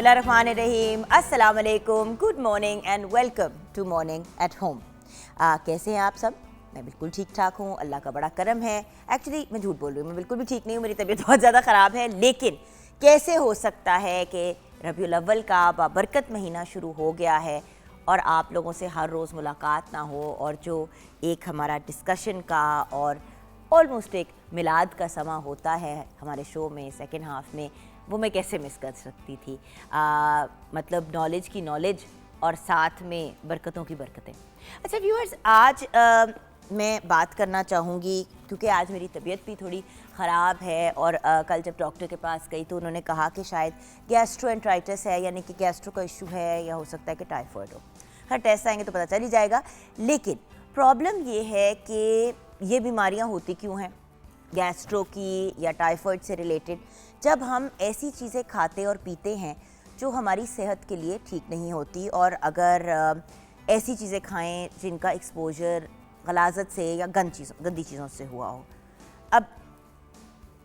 बिस्मिल्लाहिर्रहमानिर्रहीम, अस्सलाम वालेकुम, good morning and welcome to morning at home. कैसे हैं आप सब? मैं बिल्कुल ठीक ठाक हूँ, अल्लाह का बड़ा करम है। एक्चुअली मैं झूठ बोल रही हूँ, मैं बिल्कुल भी ठीक नहीं हूँ, मेरी तबीयत बहुत ज़्यादा ख़राब है। लेकिन कैसे हो सकता है कि रबीउल अव्वल का बाबरकत महीना शुरू हो गया है और आप लोगों से हर रोज़ मुलाकात ना हो, और जो एक हमारा डिस्कशन का और ऑलमोस्ट एक मिलाद का समा होता है हमारे शो में सेकेंड हाफ में, वो मैं कैसे मिस कर सकती थी। मतलब नॉलेज की नॉलेज और साथ में बरकतों की बरकतें। अच्छा व्यूअर्स, आज मैं बात करना चाहूँगी क्योंकि आज मेरी तबीयत भी थोड़ी ख़राब है, और कल जब डॉक्टर के पास गई तो उन्होंने कहा कि शायद गैस्ट्रोएंटराइटिस है, यानी कि गैस्ट्रो का इशू है, या हो सकता है कि टाइफॉइड हो। हर टेस्ट आएंगे तो पता चल ही जाएगा। लेकिन प्रॉब्लम ये है कि ये बीमारियाँ होती क्यों हैं, गैस्ट्रो की या टाइफॉइड से रिलेटेड, जब हम ऐसी चीज़ें खाते और पीते हैं जो हमारी सेहत के लिए ठीक नहीं होती, और अगर ऐसी चीज़ें खाएं जिनका एक्सपोजर गलाजत से या गंदी चीज़ों से हुआ हो। अब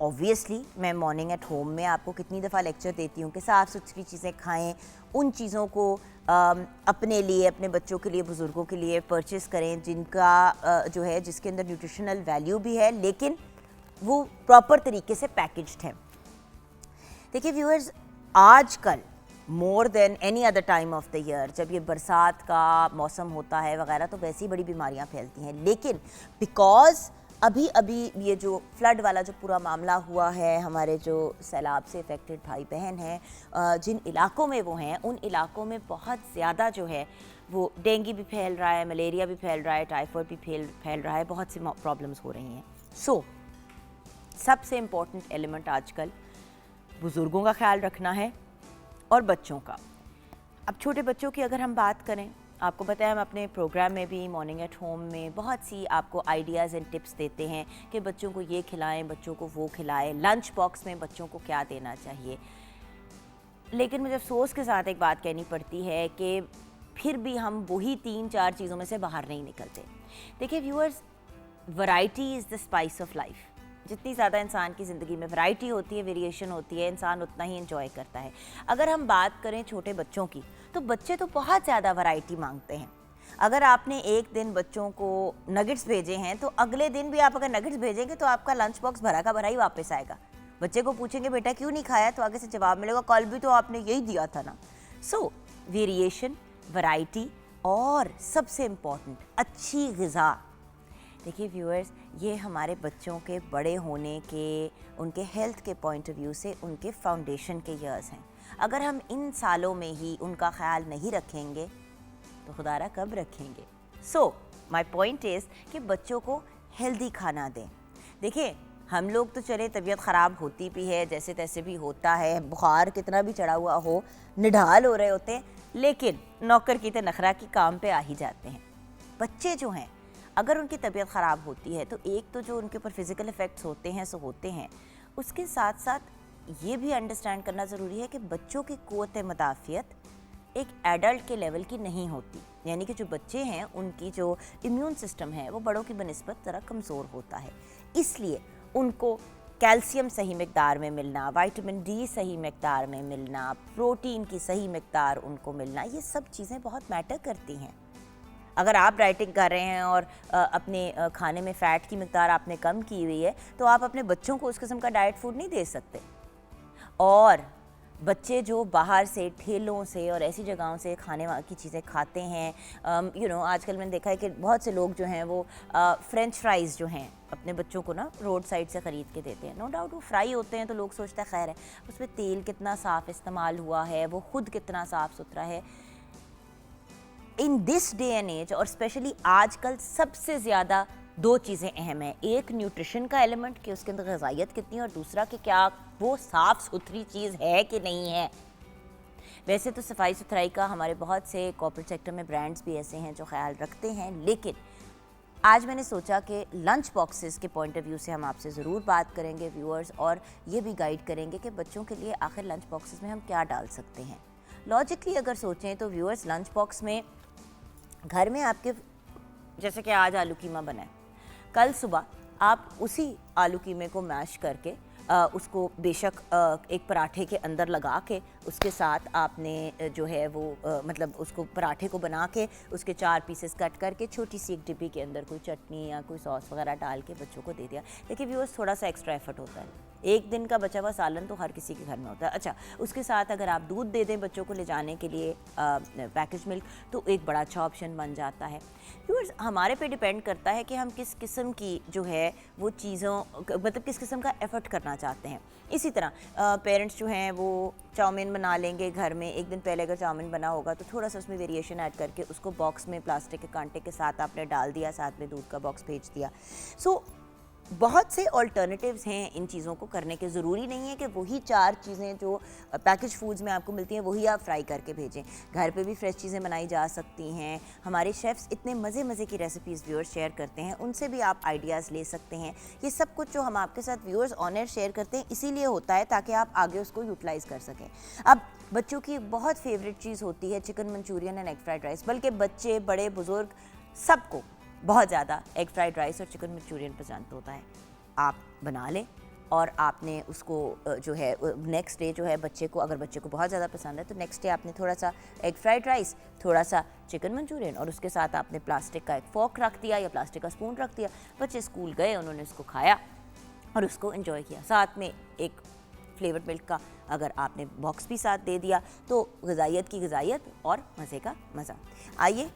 ऑब्वियसली मैं मॉर्निंग एट होम में आपको कितनी दफ़ा लेक्चर देती हूँ कि साफ़ सुथरी चीज़ें खाएं, उन चीज़ों को अपने लिए, अपने बच्चों के लिए, बुज़ुर्गों के लिए परचेज़ करें जिनका जो है जिसके अंदर न्यूट्रिशनल वैल्यू भी है, लेकिन वो प्रॉपर तरीके से पैकेज्ड है। देखिए व्यूअर्स, आजकल more than any other time of the year, जब ये बरसात का मौसम होता है वगैरह, तो वैसी बड़ी बीमारियां फैलती हैं। लेकिन बिकॉज अभी अभी ये जो फ्लड वाला जो पूरा मामला हुआ है, हमारे जो सैलाब से इफ़ेक्टेड भाई बहन हैं जिन इलाकों में वो हैं, उन इलाकों में बहुत ज़्यादा जो है वो डेंगू भी फैल रहा है, मलेरिया भी फैल रहा है, टाइफॉइड भी फैल रहा है, बहुत सी प्रॉब्लम्स हो रही हैं। सो सबसे इम्पॉर्टेंट एलिमेंट आजकल बुज़ुर्गों का ख्याल रखना है और बच्चों का। अब छोटे बच्चों की अगर हम बात करें, आपको पता है हम अपने प्रोग्राम में भी मॉर्निंग एट होम में बहुत सी आपको आइडियाज़ एंड टिप्स देते हैं कि बच्चों को ये खिलाएं, बच्चों को वो खिलाएं, लंच बॉक्स में बच्चों को क्या देना चाहिए। लेकिन मुझे अफसोस के साथ एक बात कहनी पड़ती है कि फिर भी हम वही 3-4 चीज़ों में से बाहर नहीं निकलते। देखिए viewers, variety is the spice of life. जितनी ज़्यादा इंसान की ज़िंदगी में वैरायटी होती है, वेरिएशन होती है, इंसान उतना ही एंजॉय करता है। अगर हम बात करें छोटे बच्चों की, तो बच्चे तो बहुत ज़्यादा वैरायटी मांगते हैं। अगर आपने एक दिन बच्चों को नगेट्स भेजे हैं, तो अगले दिन भी आप अगर नगेट्स भेजेंगे तो आपका लंच बॉक्स भरा का भरा ही वापस आएगा। बच्चे को पूछेंगे बेटा क्यों नहीं खाया, तो आगे से जवाब मिलेगा कल भी तो आपने यही दिया था ना। सो वेरिएशन, वैरायटी, और सबसे इम्पॉर्टेंट अच्छी ग़िज़ा। देखिए व्यूअर्स, ये हमारे बच्चों के बड़े होने के, उनके हेल्थ के पॉइंट ऑफ व्यू से उनके फाउंडेशन के ईयर्स हैं। अगर हम इन सालों में ही उनका ख्याल नहीं रखेंगे तो खुदारा कब रखेंगे। सो माय पॉइंट इज़ कि बच्चों को हेल्दी खाना दें। देखिए हम लोग तो चले तबीयत ख़राब होती भी है, जैसे तैसे भी होता है, बुखार कितना भी चढ़ा हुआ हो, निढाल हो रहे होते हैं, लेकिन नौकर की तरह नखरा की काम पे आ ही जाते हैं। बच्चे जो हैं, अगर उनकी तबीयत ख़राब होती है तो एक तो जो उनके ऊपर फिज़िकल इफ़ेक्ट्स होते हैं सो होते हैं, उसके साथ साथ ये भी अंडरस्टैंड करना ज़रूरी है कि बच्चों की क़ुव्वत मुदाफ़ियत एक एडल्ट के लेवल की नहीं होती। यानी कि जो बच्चे हैं उनकी जो इम्यून सिस्टम है वो बड़ों की बनिस्बत ज़रा कमज़ोर होता है, इसलिए उनको कैल्शियम सही मकदार में मिलना, विटामिन डी सही मकदार में मिलना, प्रोटीन की सही मकदार उनको मिलना, ये सब चीज़ें बहुत मैटर करती हैं। अगर आप डाइटिंग कर रहे हैं और अपने खाने में फ़ैट की मकदार आपने कम की हुई है, तो आप अपने बच्चों को उस किस्म का डाइट फूड नहीं दे सकते। और बच्चे जो बाहर से ठेलों से और ऐसी जगहों से खाने की चीज़ें खाते हैं, आजकल मैंने देखा है कि बहुत से लोग जो हैं वो फ्रेंच फ्राइज़ जो हैं अपने बच्चों को ना रोड साइड से ख़रीद के देते हैं। नो डाउट वो फ्राई होते हैं तो लोग सोचते हैं खैर है, उसमें तेल कितना साफ़ इस्तेमाल हुआ है, वो ख़ुद कितना साफ़ सुथरा है। In this day and age, और स्पेशली आजकल सबसे ज़्यादा दो चीज़ें अहम हैं। एक न्यूट्रिशन का एलिमेंट कि उसके अंदर ग़िज़ाइयत कितनी है, और दूसरा कि क्या वो साफ़ सुथरी चीज़ है कि नहीं है। वैसे तो सफाई सुथराई का हमारे बहुत से कॉर्पोरेट सेक्टर में ब्रांड्स भी ऐसे हैं जो ख्याल रखते हैं, लेकिन आज मैंने सोचा कि लंच बॉक्सेस के पॉइंट ऑफ व्यू से हम आपसे ज़रूर बात करेंगे व्यूअर्स, और ये भी गाइड करेंगे कि बच्चों के लिए आखिर लंच बॉक्सेस में हम क्या डाल सकते हैं। लॉजिकली अगर सोचें तो व्यूअर्स, लंच बॉक्स में घर में आपके, जैसे कि आज आलू कीमा बना है, कल सुबह आप उसी आलू कीमे को मैश करके उसको बेशक एक पराठे के अंदर लगा के उसके साथ आपने जो है वो मतलब उसको पराठे को बना के उसके 4 पीसेस कट करके छोटी सी एक डिब्बी के अंदर कोई चटनी या कोई सॉस वगैरह डाल के बच्चों को दे दिया। देखिए व्यूअर्स, थोड़ा सा एक्स्ट्रा एफर्ट होता है, एक दिन का बचा हुआ सालन तो हर किसी के घर में होता है। अच्छा, उसके साथ अगर आप दूध दे दें बच्चों को ले जाने के लिए पैकेज मिल्क, तो एक बड़ा अच्छा ऑप्शन बन जाता है। व्यूअर्स, हमारे पे डिपेंड करता है कि हम किस किस्म की जो है वो चीज़ों मतलब किस किस्म का एफर्ट करना चाहते हैं। इसी तरह पेरेंट्स जो हैं वो चाउमीन बना लेंगे घर में, एक दिन पहले अगर चाउमीन बना होगा तो थोड़ा सा उसमें वेरिएशन ऐड करके उसको बॉक्स में प्लास्टिक के कांटे के साथ आपने डाल दिया, साथ में दूध का बॉक्स भेज दिया। सो बहुत से ऑल्टरनेटिव्स हैं इन चीज़ों को करने के। ज़रूरी नहीं है कि वही 4 चीज़ें जो पैकेज फूड्स में आपको मिलती हैं वही आप फ्राई करके भेजें। घर पे भी फ्रेश चीज़ें बनाई जा सकती हैं। हमारे शेफ़्स इतने मज़े की रेसिपीज़ व्यूअर्स शेयर करते हैं, उनसे भी आप आइडियाज़ ले सकते हैं। ये सब कुछ जो हम आपके साथ व्यूअर्स ऑन एयर शेयर करते हैं इसीलिए होता है ताकि आप आगे उसको यूटिलाइज़ कर सकें। अब बच्चों की बहुत फेवरेट चीज़ होती है chicken Manchurian and egg fried rice, बल्कि बच्चे बड़े बुज़ुर्ग सबको बहुत ज़्यादा एग फ्राइड राइस और चिकन मंचूरियन पसंद होता है। आप बना लें और आपने उसको जो है नेक्स्ट डे जो है बच्चे को, अगर बच्चे को बहुत ज़्यादा पसंद है तो नेक्स्ट डे आपने थोड़ा सा एग फ्राइड राइस, थोड़ा सा चिकन मंचूरियन और उसके साथ आपने प्लास्टिक का एक फॉर्क रख दिया या प्लास्टिक का स्पून रख दिया। बच्चे स्कूल गए, उन्होंने उसको खाया और उसको एंजॉय किया। साथ में एक फ्लेवर्ड मिल्क का अगर आपने बॉक्स भी साथ दे दिया तो ग़िज़ाइयत की ग़िज़ाइयत और मज़े का मज़ा। आइए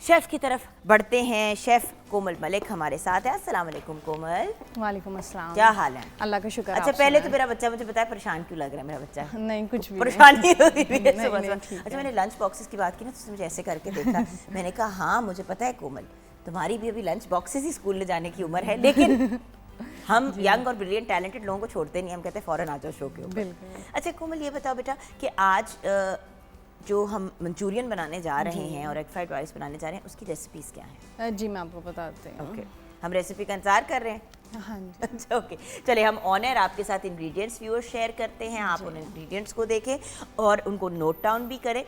शेफ़ की तरफ बढ़ते हैं। शेफ़ कोमल मलिक हमारे साथ है। अस्सलाम वालेकुम कोमल। वालेकुम अस्सलाम। क्या हाल है? अल्लाह का शुक्र। अच्छा, पहले तो मेरा बच्चा मुझे बताया परेशान क्यों लग रहा है मेरा बच्चा? नहीं, कुछ भी परेशानी होती है सुबह सुबह। ठीक अच्छा, मैंने लंच बॉक्सेस की बात की ना तो उसने मुझे ऐसे करके देखा। मैंने कहा हाँ मुझे पता है कोमल, तुम्हारी भी अभी लंच बॉक्सेस ही स्कूल ले जाने की उम्र है, लेकिन हम यंग और ब्रिलियंट टैलेंटेड लोगों को छोड़ते नहीं, हम कहते हैं फ़ौरन आ जाओ शो के ऊपर। अच्छा कोमल, ये बताओ बेटा कि आज जो हम मंचूरियन बनाने जा रहे हैं और एग फ्राइड राइस बनाने जा रहे हैं उसकी रेसिपीज़ क्या हैं? जी मैं आपको बताती हूँ। ओके, हम रेसिपी का इंतजार कर रहे हैं। हाँ जी। अच्छा ओके, चलिए हम ऑन एयर आपके साथ इंग्रेडिएंट्स व्यूअर्स शेयर करते हैं, आप उन इंग्रेडिएंट्स को देखें और उनको नोट डाउन भी करें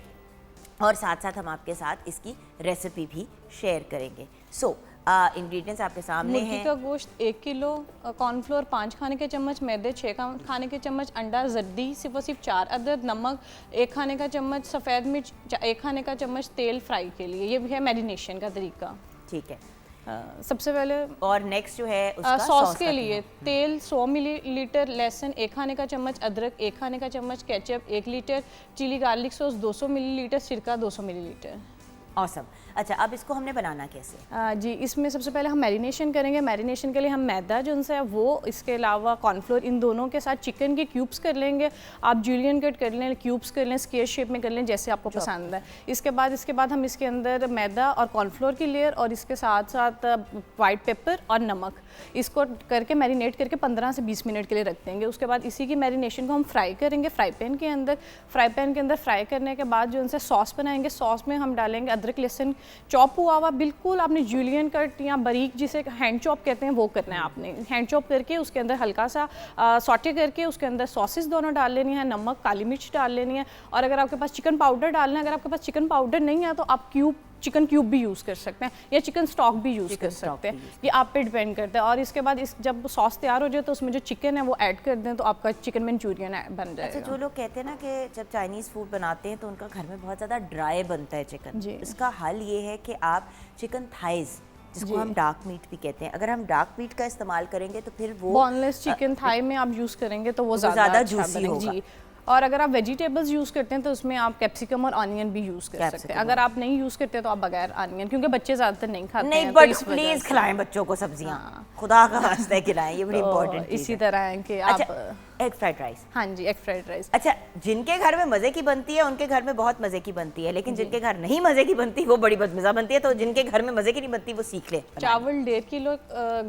और साथ साथ हम आपके साथ इसकी रेसिपी भी शेयर करेंगे। सो इंग्रेडिएंट्स आपके सामने हैं। मुर्गी का गोश्त 1 किलो, कॉर्नफ्लोर 5 खाने के चम्मच, मैदे 6 खाने के चम्मच, अंडा जर्दी सिर्फ 4 अदद, नमक 1 खाने का चम्मच, सफ़ेद मिर्च 1 खाने का चम्मच, तेल फ्राई के लिए। ये भी है मैरिनेशन का तरीका। ठीक है। सबसे पहले और नेक्स्ट जो है उसका सॉस के लिए तेल 100 मिलीलीटर, लहसुन 1 खाने का चम्मच, अदरक 1 खाने का चम्मच, ketchup 1 litre, chilli garlic sauce 200 millilitre, सिरका 200 मिलीलीटर। ऑसम। अच्छा, अब इसको हमने बनाना कैसे? जी, इसमें सबसे पहले हम मैरिनेशन करेंगे। मैरिनेशन के लिए हम मैदा जो है वो, इसके अलावा कॉर्नफ्लोर, इन दोनों के साथ चिकन के क्यूब्स कर लेंगे। आप जूलियन कट कर लें, क्यूब्स कर लें, स्क्वायर शेप में कर लें, जैसे आपको पसंद है। इसके बाद हम इसके अंदर मैदा और कॉर्नफ्लोर की लेयर और इसके साथ साथ वाइट पेपर और नमक, इसको करके मैरिनेट करके 15 से 20 मिनट के लिए रख देंगे। उसके बाद इसी की मैरिनेशन को हम फ्राई करेंगे फ्राई पैन के अंदर। फ्राई करने के बाद जो उनसे सॉस बनाएंगे। सॉस में हम डालेंगे अदरक लहसुन चॉप हुआ हुआ, बिल्कुल आपने जूलियन कट या बारीक जिसे हैंड चॉप कहते हैं वो करना है। आपने हैंड चॉप करके उसके अंदर हल्का सा सॉटे करके उसके अंदर सॉसेस दोनों डाल लेनी है, नमक काली मिर्च डाल लेनी है। और अगर आपके पास चिकन पाउडर डालना है, अगर आपके पास चिकन पाउडर नहीं है तो आप चिकन क्यूब भी यूज़ कर सकते हैं या चिकन स्टॉक भी यूज़ कर सकते हैं, ये आप पे डिपेंड करता है। और इसके बाद जब सॉस तैयार हो जाए तो उसमें जो चिकन है वो ऐड कर दें तो आपका चिकन मंचूरियन बन जाएगा। अच्छा, जो लोग कहते हैं ना कि जब चाइनीज़ फूड बनाते हैं तो उनका घर में बहुत ज़्यादा ड्राई बनता है चिकन, इसका हल ये है कि आप चिकन थाइज़, जिसको हम डार्क मीट भी कहते हैं, अगर हम डार्क मीट का इस्तेमाल करेंगे तो फिर वो बोनलेस चिकन थाई में आप यूज़ करेंगे तो वो ज़्यादा जूसी होगा। और अगर आप वेजिटेबल्स यूज़ करते हैं तो उसमें आप कैप्सिकम और ऑनियन भी यूज़ कर सकते हैं। अगर आप नहीं यूज़ करते तो आप बगैर ऑनियन, क्योंकि बच्चे ज़्यादातर नहीं खाते हैं। नहीं, बट प्लीज़ खिलाएं बच्चों को सब्जियां, खुदा का वास्ता है खिलाएं, ये बड़ी इंपॉर्टेंट चीज़ है। इसी तरह है कि आप एग फ्राइड राइस। हाँ जी, एग फ्राइड राइस। अच्छा, जिनके घर में मज़े की बनती है उनके घर में बहुत मज़े की बनती है, लेकिन जिनके घर नहीं मज़े की बनती वो बड़ी बदमज़ा बनती है। तो जिनके घर में मज़े की नहीं बनती वो सीख ले। चावल 1.5 किलो,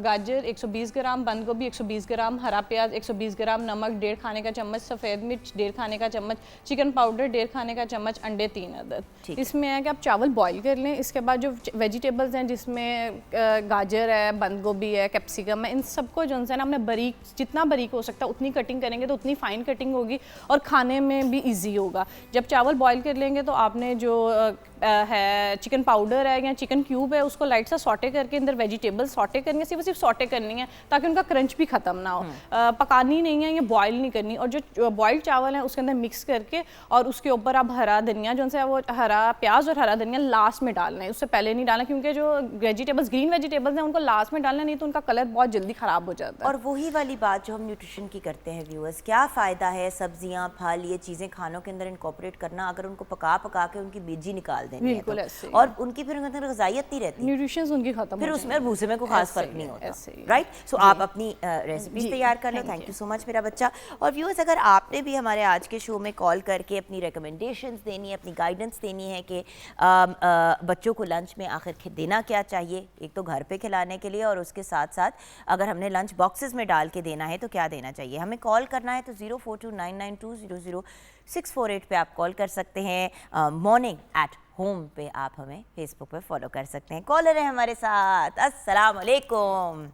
गाजर 120 ग्राम, बंद गोभी 120 ग्राम, हरा प्याज 120 ग्राम, नमक 1.5 खाने का चम्मच, सफ़ेद मिर्च 1.5 खाने का चम्मच, चिकन पाउडर 1.5 खाने का चम्मच, अंडे 3 अदद। इसमें है कि आप चावल बॉईल कर लें। इसके बाद जो वेजिटेबल्स हैं जिसमें गाजर है, बंद गोभी है, कैप्सिकम है, इन सबको जो है ना हमने बारीक, जितना बारीक हो सकता है उतनी कटिंग करेंगे तो उतनी फाइन कटिंग होगी और खाने में भी इजी होगा। जब चावल बॉईल कर लेंगे तो आपने जो है, चिकन पाउडर है या चिकन क्यूब है, उसको लाइट सा सॉटे करके अंदर वेजिटेबल्स सॉटे करनी है, सिर्फ सॉटे करनी है ताकि उनका क्रंच भी ख़त्म ना हो। पकानी नहीं है या बॉयल नहीं करनी। और जो बॉइल्ड चावल है उसके अंदर मिक्स करके और उसके ऊपर आप हरा धनिया जो है वो हरा प्याज और हरा धनिया लास्ट में डालना है, उससे पहले नहीं डालना, क्योंकि जो वेजिटेबल्स ग्रीन वेजिटेबल्स हैं उनको लास्ट में डालना, नहीं तो उनका कलर बहुत जल्दी ख़राब हो जाता है। और वही वाली बात जो हम न्यूट्रिशन की करते हैं व्यूअर्स, क्या फ़ायदा है सब्जियां फल ये चीज़ें खानों के अंदर इनकॉर्पोरेट करना अगर उनको पका के उनकी बीजी निकाल देनी है बिल्कुल तो। ऐसे ही। और उनकी फिर उनके अंदर ग़िज़ाइयत नहीं रहती, न्यूट्रिशंस उनकी खत्म फिर हो उसमें और भूसे में कोई खास ऐसे फर्क ही नहीं है, होता, ऐसे ही। राइट। सो आप अपनी रेसिपीज जी, तैयार कर लो। thank thank you you। So much मेरा बच्चा। और व्यूअर्स, अगर आपने भी हमारे आज के शो में कॉल करके अपनी रिकमेंडेशंस देनी है, अपनी गाइडेंस देनी है कि बच्चों को लंच में आखिर देना क्या चाहिए, एक तो घर पे खिलाने के लिए और उसके साथ साथ अगर हमने लंच बॉक्सेस में डाल के देना है तो क्या देना चाहिए, हमें कॉल करना है तो 042992000648 पे आप कॉल कर सकते हैं। मॉर्निंग एट होम पे आप हमें फेसबुक पे फॉलो कर सकते हैं। कॉलर है हमारे साथ, अस्सलाम वालेकुम।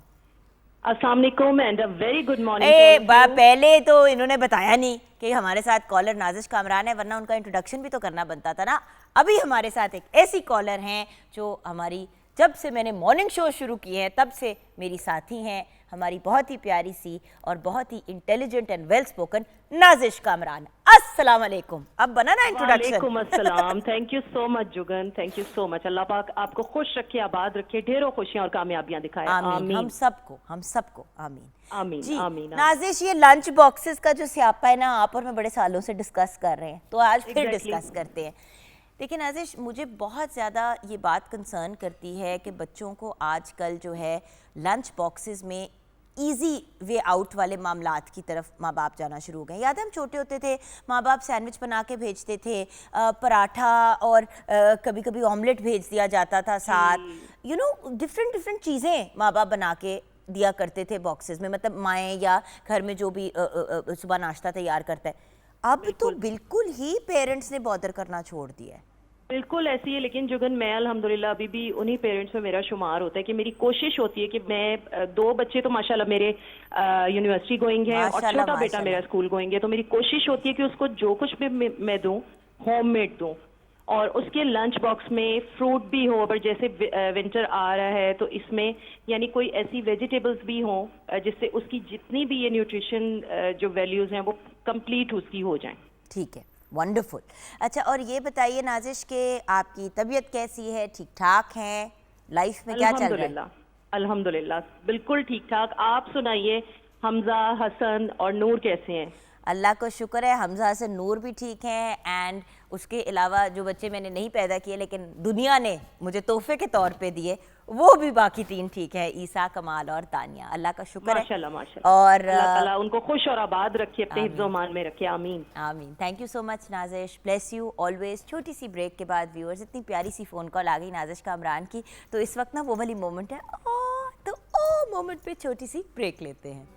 अस्सलाम वालेकुम and a very good morning. पहले तो इन्होंने बताया नहीं कि हमारे साथ कॉलर नाजिश कामरान है, वरना उनका इंट्रोडक्शन भी तो करना बनता था ना। अभी हमारे साथ एक ऐसी कॉलर हैं जो हमारी, जब से मैंने मॉर्निंग शो शुरू किए हैं तब से मेरी साथी हैं, हमारी बहुत ही प्यारी सी और बहुत ही intelligent and well spoken Nazish Kamran. अस्सलाम वालेकुम। अब बना ना इंट्रोडक्शन। वालेकुम अस्सलाम। Thank you so much Jugan, thank you so much. Allah पाक आपको खुश रखे, आबाद रखे, ढेरों खुशियां और कामयाबियां दिखाए। आमीन। हम सबको आमीन आमीन जी। आमीन। नाजिश, ये लंच बॉक्सेस का जो स्यापा है ना, आप और मैं बड़े सालों से डिस्कस कर रहे हैं, तो आज फिर डिस्कस करते हैं। देखिए नाजिश, मुझे बहुत ज़्यादा ये बात कंसर्न करती है कि बच्चों को आजकल जो है लंच बॉक्सेस में ईजी वे आउट वाले मामलात की तरफ माँ बाप जाना शुरू हो गए। याद है हम छोटे होते थे, माँ बाप सैंडविच बना के भेजते थे, पराठा और कभी कभी ऑमलेट भेज दिया जाता था साथ, यू नो डिफरेंट चीज़ें माँ बाप बना के दिया करते थे बॉक्सेस में, मतलब माएँ या घर में जो भी सुबह नाश्ता तैयार करता है। अब तो बिल्कुल ही पेरेंट्स ने बॉदर करना छोड़ दिया है। बिल्कुल ऐसी है, लेकिन जुगन मैं अल्हम्दुलिल्लाह अभी भी उन्हीं पेरेंट्स में मेरा शुमार होता है कि मेरी कोशिश होती है कि मैं 2 बच्चे तो माशाल्लाह मेरे यूनिवर्सिटी गोइंग है और छोटा बेटा मेरा स्कूल गोइंग है, तो मेरी कोशिश होती है कि उसको जो कुछ भी मैं दूं होममेड दूं और उसके लंच बॉक्स में फ्रूट भी हो। पर जैसे विंटर आ रहा है तो इसमें यानी कोई ऐसी वेजिटेबल्स भी हों जिससे उसकी जितनी भी ये न्यूट्रिशन जो वैल्यूज हैं वो कंप्लीट उसकी हो जाएं। ठीक है, वंडरफुल। अच्छा, और ये बताइए नाजिश के आपकी तबीयत कैसी है, ठीक ठाक है, लाइफ में क्या चल रहा है? अल्हम्दुलिल्लाह बिल्कुल ठीक ठाक। आप सुनाइए, हमजा, हसन और नूर कैसे हैं? अल्लाह को शुक्र है, हमजा हसन नूर भी ठीक हैं, एंड उसके अलावा जो बच्चे मैंने नहीं पैदा किए लेकिन दुनिया ने मुझे तोहफे के तौर पे दिए, वो भी बाकी 3 ठीक है, ईसा, कमाल और तानिया। अल्लाह का शुक्र है माशाल्लाह माशाल्लाह। और अल्लाह ताला उनको खुश और आबाद रखे, अपने हिफ्ज़-ओ-मान में रखे। आमीन आमीन। Thank you so much Nazish, bless you always. छोटी सी ब्रेक के बाद व्यूअर्स, इतनी प्यारी सी फ़ोन कॉल आ गई नाजिश कामरान की, तो इस वक्त ना वो वाली मोमेंट है, तो मोमेंट पे छोटी सी ब्रेक लेते हैं।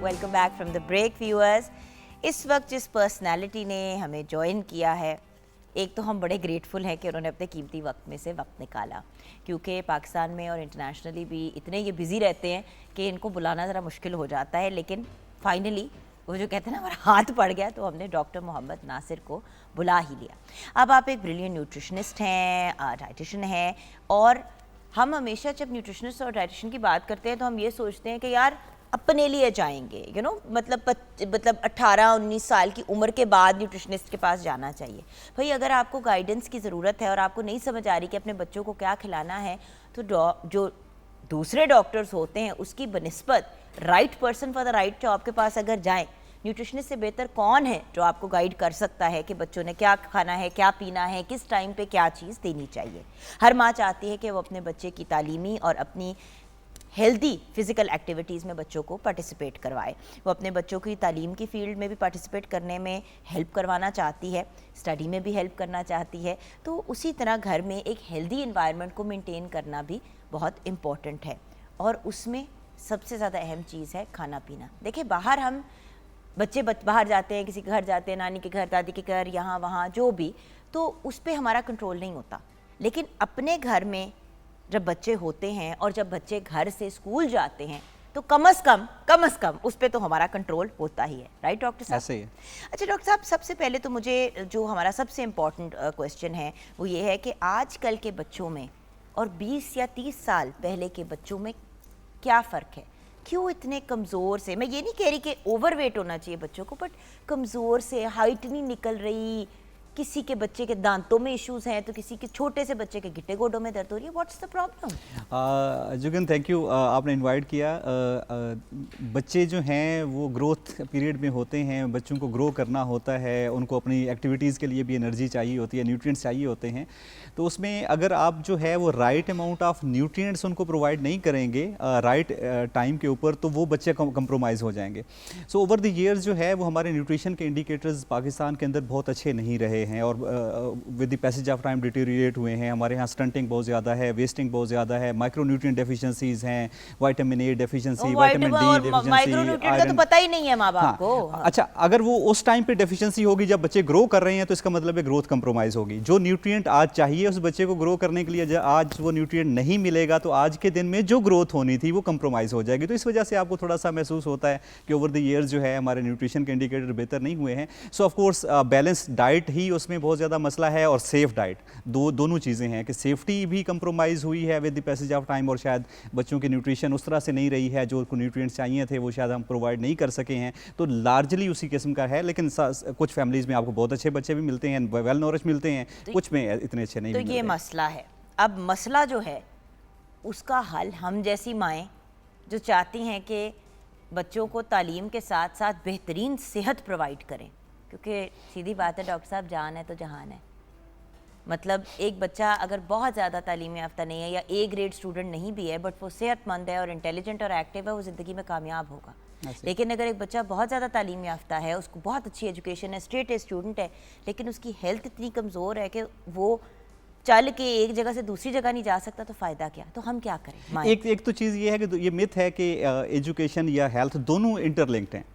Welcome back from the break viewers. इस वक्त जिस पर्सनालिटी ने हमें ज्वाइन किया है, एक तो हम बड़े ग्रेटफुल हैं कि उन्होंने अपने कीमती वक्त में से वक्त निकाला, क्योंकि पाकिस्तान में और इंटरनेशनली भी इतने ये बिज़ी रहते हैं कि इनको बुलाना ज़रा मुश्किल हो जाता है, लेकिन फाइनली वो जो कहते हैं ना, हमारा हाथ पड़ गया, तो हमने डॉक्टर मोहम्मद नासिर को बुला ही लिया। अब आप एक ब्रिलियंट न्यूट्रिशनिस्ट हैं, डाइटिशियन हैं, और हम हमेशा जब न्यूट्रिशनिस्ट और डाइटिशियन की बात करते हैं तो हम ये सोचते हैं कि यार अपने लिए जाएंगे, यू नो, मतलब 18-19 साल की उम्र के बाद न्यूट्रिशनिस्ट के पास जाना चाहिए। भाई अगर आपको गाइडेंस की ज़रूरत है और आपको नहीं समझ आ रही कि अपने बच्चों को क्या खिलाना है, तो जो दूसरे डॉक्टर्स होते हैं उसकी बनिस्बत right person for the right job के पास अगर जाएं, न्यूट्रिशनिस्ट से बेहतर कौन है जो आपको गाइड कर सकता है कि बच्चों ने क्या खाना है, क्या पीना है, किस टाइम पे क्या चीज़ देनी चाहिए। हर माँ चाहती है कि वो अपने बच्चे की तालीमी और अपनी हेल्दी फिज़िकल एक्टिविटीज़ में बच्चों को पार्टिसिपेट करवाए, वो अपने बच्चों की तालीम की फील्ड में भी पार्टिसिपेट करने में हेल्प करवाना चाहती है, स्टडी में भी हेल्प करना चाहती है, तो उसी तरह घर में एक हेल्दी एनवायरनमेंट को मेंटेन करना भी बहुत इम्पॉर्टेंट है, और उसमें सबसे ज़्यादा अहम चीज़ है खाना पीना। देखिए बाहर हम बच्चे बाहर जाते हैं, किसी के घर जाते हैं, नानी के घर, दादी के घर, यहाँ वहाँ जो भी, तो उस पर हमारा कंट्रोल नहीं होता। लेकिन अपने घर में जब बच्चे होते हैं और जब बच्चे घर से स्कूल जाते हैं तो कम से कम उस पर तो हमारा कंट्रोल होता ही है, राइट डॉक्टर साहब? ऐसे ही है। अच्छा डॉक्टर साहब, सबसे पहले तो मुझे जो हमारा सबसे इम्पॉर्टेंट क्वेश्चन है वो ये है कि आजकल के बच्चों में और 20 या 30 साल पहले के बच्चों में क्या फ़र्क है? क्यों इतने कमज़ोर से, मैं ये नहीं कह रही कि ओवरवेट होना चाहिए बच्चों को, बट कमज़ोर से, हाइट नहीं निकल रही, किसी के बच्चे के दांतों में इश्यूज हैं तो किसी के छोटे से बच्चे के गिट्टे गोडों में दर्द हो रही है। What's the problem? Jugan, thank you, आपने इनवाइट किया। बच्चे जो हैं वो ग्रोथ पीरियड में होते हैं, बच्चों को ग्रो करना होता है, उनको अपनी एक्टिविटीज़ के लिए भी एनर्जी चाहिए होती है, न्यूट्रिएंट्स चाहिए होते हैं। तो उसमें अगर आप जो है वो राइट अमाउंट ऑफ न्यूट्रिएंट्स उनको प्रोवाइड नहीं करेंगे राइट टाइम के ऊपर, तो वो बच्चे कंप्रोमाइज़ हो जाएंगे। सो ओवर द ईयर्स जो है वो हमारे न्यूट्रिशन के इंडिकेटर्स पाकिस्तान के अंदर बहुत अच्छे नहीं रहे हैं और with the passage of time deteriorate हुए हैं। हमारे यहाँ स्टंटिंग बहुत ज़्यादा है, वेस्टिंग बहुत ज़्यादा है, माइक्रोन्यूट्रिएंट डेफिशिएंसीज हैं, vitamin A deficiency, vitamin D deficiency, micronutrient का तो पता ही नहीं है माँ बाप को। अच्छा, अगर वो उस टाइम पे डेफिशिएंसी होगी जब बच्चे ग्रो कर रहे हैं तो इसका मतलब है ग्रोथ कंप्रोमाइज़ होगी। जो न्यूट्रिएंट आज चाहिए उस बच्चे को ग्रो करने के लिए, आज वो न्यूट्रिएंट नहीं मिलेगा तो आज के दिन में जो ग्रोथ होनी थी वो कंप्रोमाइज़ हो जाएगी। तो इस वजह से आपको थोड़ा सा महसूस होता है कि ओवर द ईयर्स जो है हमारे न्यूट्रिशन के इंडिकेटर बेहतर नहीं हुए हैं। So of course balance diet ही उसमें बहुत ज़्यादा मसला है और सेफ डाइट, दोनों चीज़ें हैं कि सेफ्टी भी कंप्रोमाइज़ हुई है with the passage of time और शायद बच्चों की न्यूट्रिशन उस तरह से नहीं रही है, जो उनको न्यूट्रिएंट्स चाहिए थे वो शायद हम प्रोवाइड नहीं कर सके हैं। तो लार्जली उसी किस्म का है, लेकिन कुछ फैमिलीज़ में आपको बहुत अच्छे बच्चे भी मिलते हैं, वेल नॉरिश मिलते हैं, कुछ में इतने अच्छे नहीं मिलते। तो ये मसला है। अब मसला जो है उसका हल हम जैसी माएँ जो चाहती हैं कि बच्चों को तालीम के साथ साथ बेहतरीन सेहत प्रोवाइड करें, क्योंकि सीधी बात है डॉक्टर साहब, जान है तो जहान है। मतलब एक बच्चा अगर बहुत ज़्यादा तालीम याफ्ता नहीं है या ए ग्रेड स्टूडेंट नहीं भी है बट वो सेहतमंद है और इंटेलिजेंट और एक्टिव है, वो ज़िंदगी में कामयाब होगा। लेकिन अगर एक बच्चा बहुत ज़्यादा तालीम याफ्ता है, उसको बहुत अच्छी एजुकेशन है, स्ट्रेट ए स्टूडेंट है, लेकिन उसकी हेल्थ इतनी कमज़ोर है कि वो चल के एक जगह से दूसरी जगह नहीं जा सकता, तो फ़ायदा क्या? तो हम क्या करें? एक तो चीज़ ये है कि ये मिथ है कि एजुकेशन या हेल्थ दोनों इंटरलिंक्ड हैं।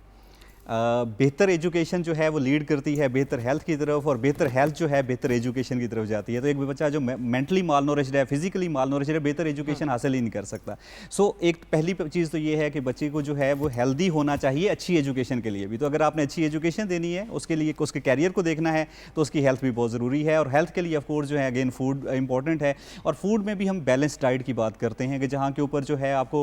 बेहतर एजुकेशन जो है वो लीड करती है बेहतर हेल्थ की तरफ और बेहतर हेल्थ जो है बेहतर एजुकेशन की तरफ जाती है। तो एक बच्चा जो मेंटली माल नॉरिश्ड है, फिजिकली माल नॉरिश्ड है, बेहतर एजुकेशन हासिल ही नहीं कर सकता। सो एक पहली चीज़ तो ये है कि बच्चे को जो है वो हेल्दी होना चाहिए अच्छी एजुकेशन के लिए भी। तो अगर आपने अच्छी एजुकेशन देनी है, उसके लिए उसके कैरियर को देखना है, तो उसकी हेल्थ भी बहुत ज़रूरी है। और हेल्थ के लिए ऑफकोर्स जो है अगेन फूड इंपॉर्टेंट है। और फूड में भी हम बैलेंस डाइट की बात करते हैं कि जहाँ के ऊपर जो है आपको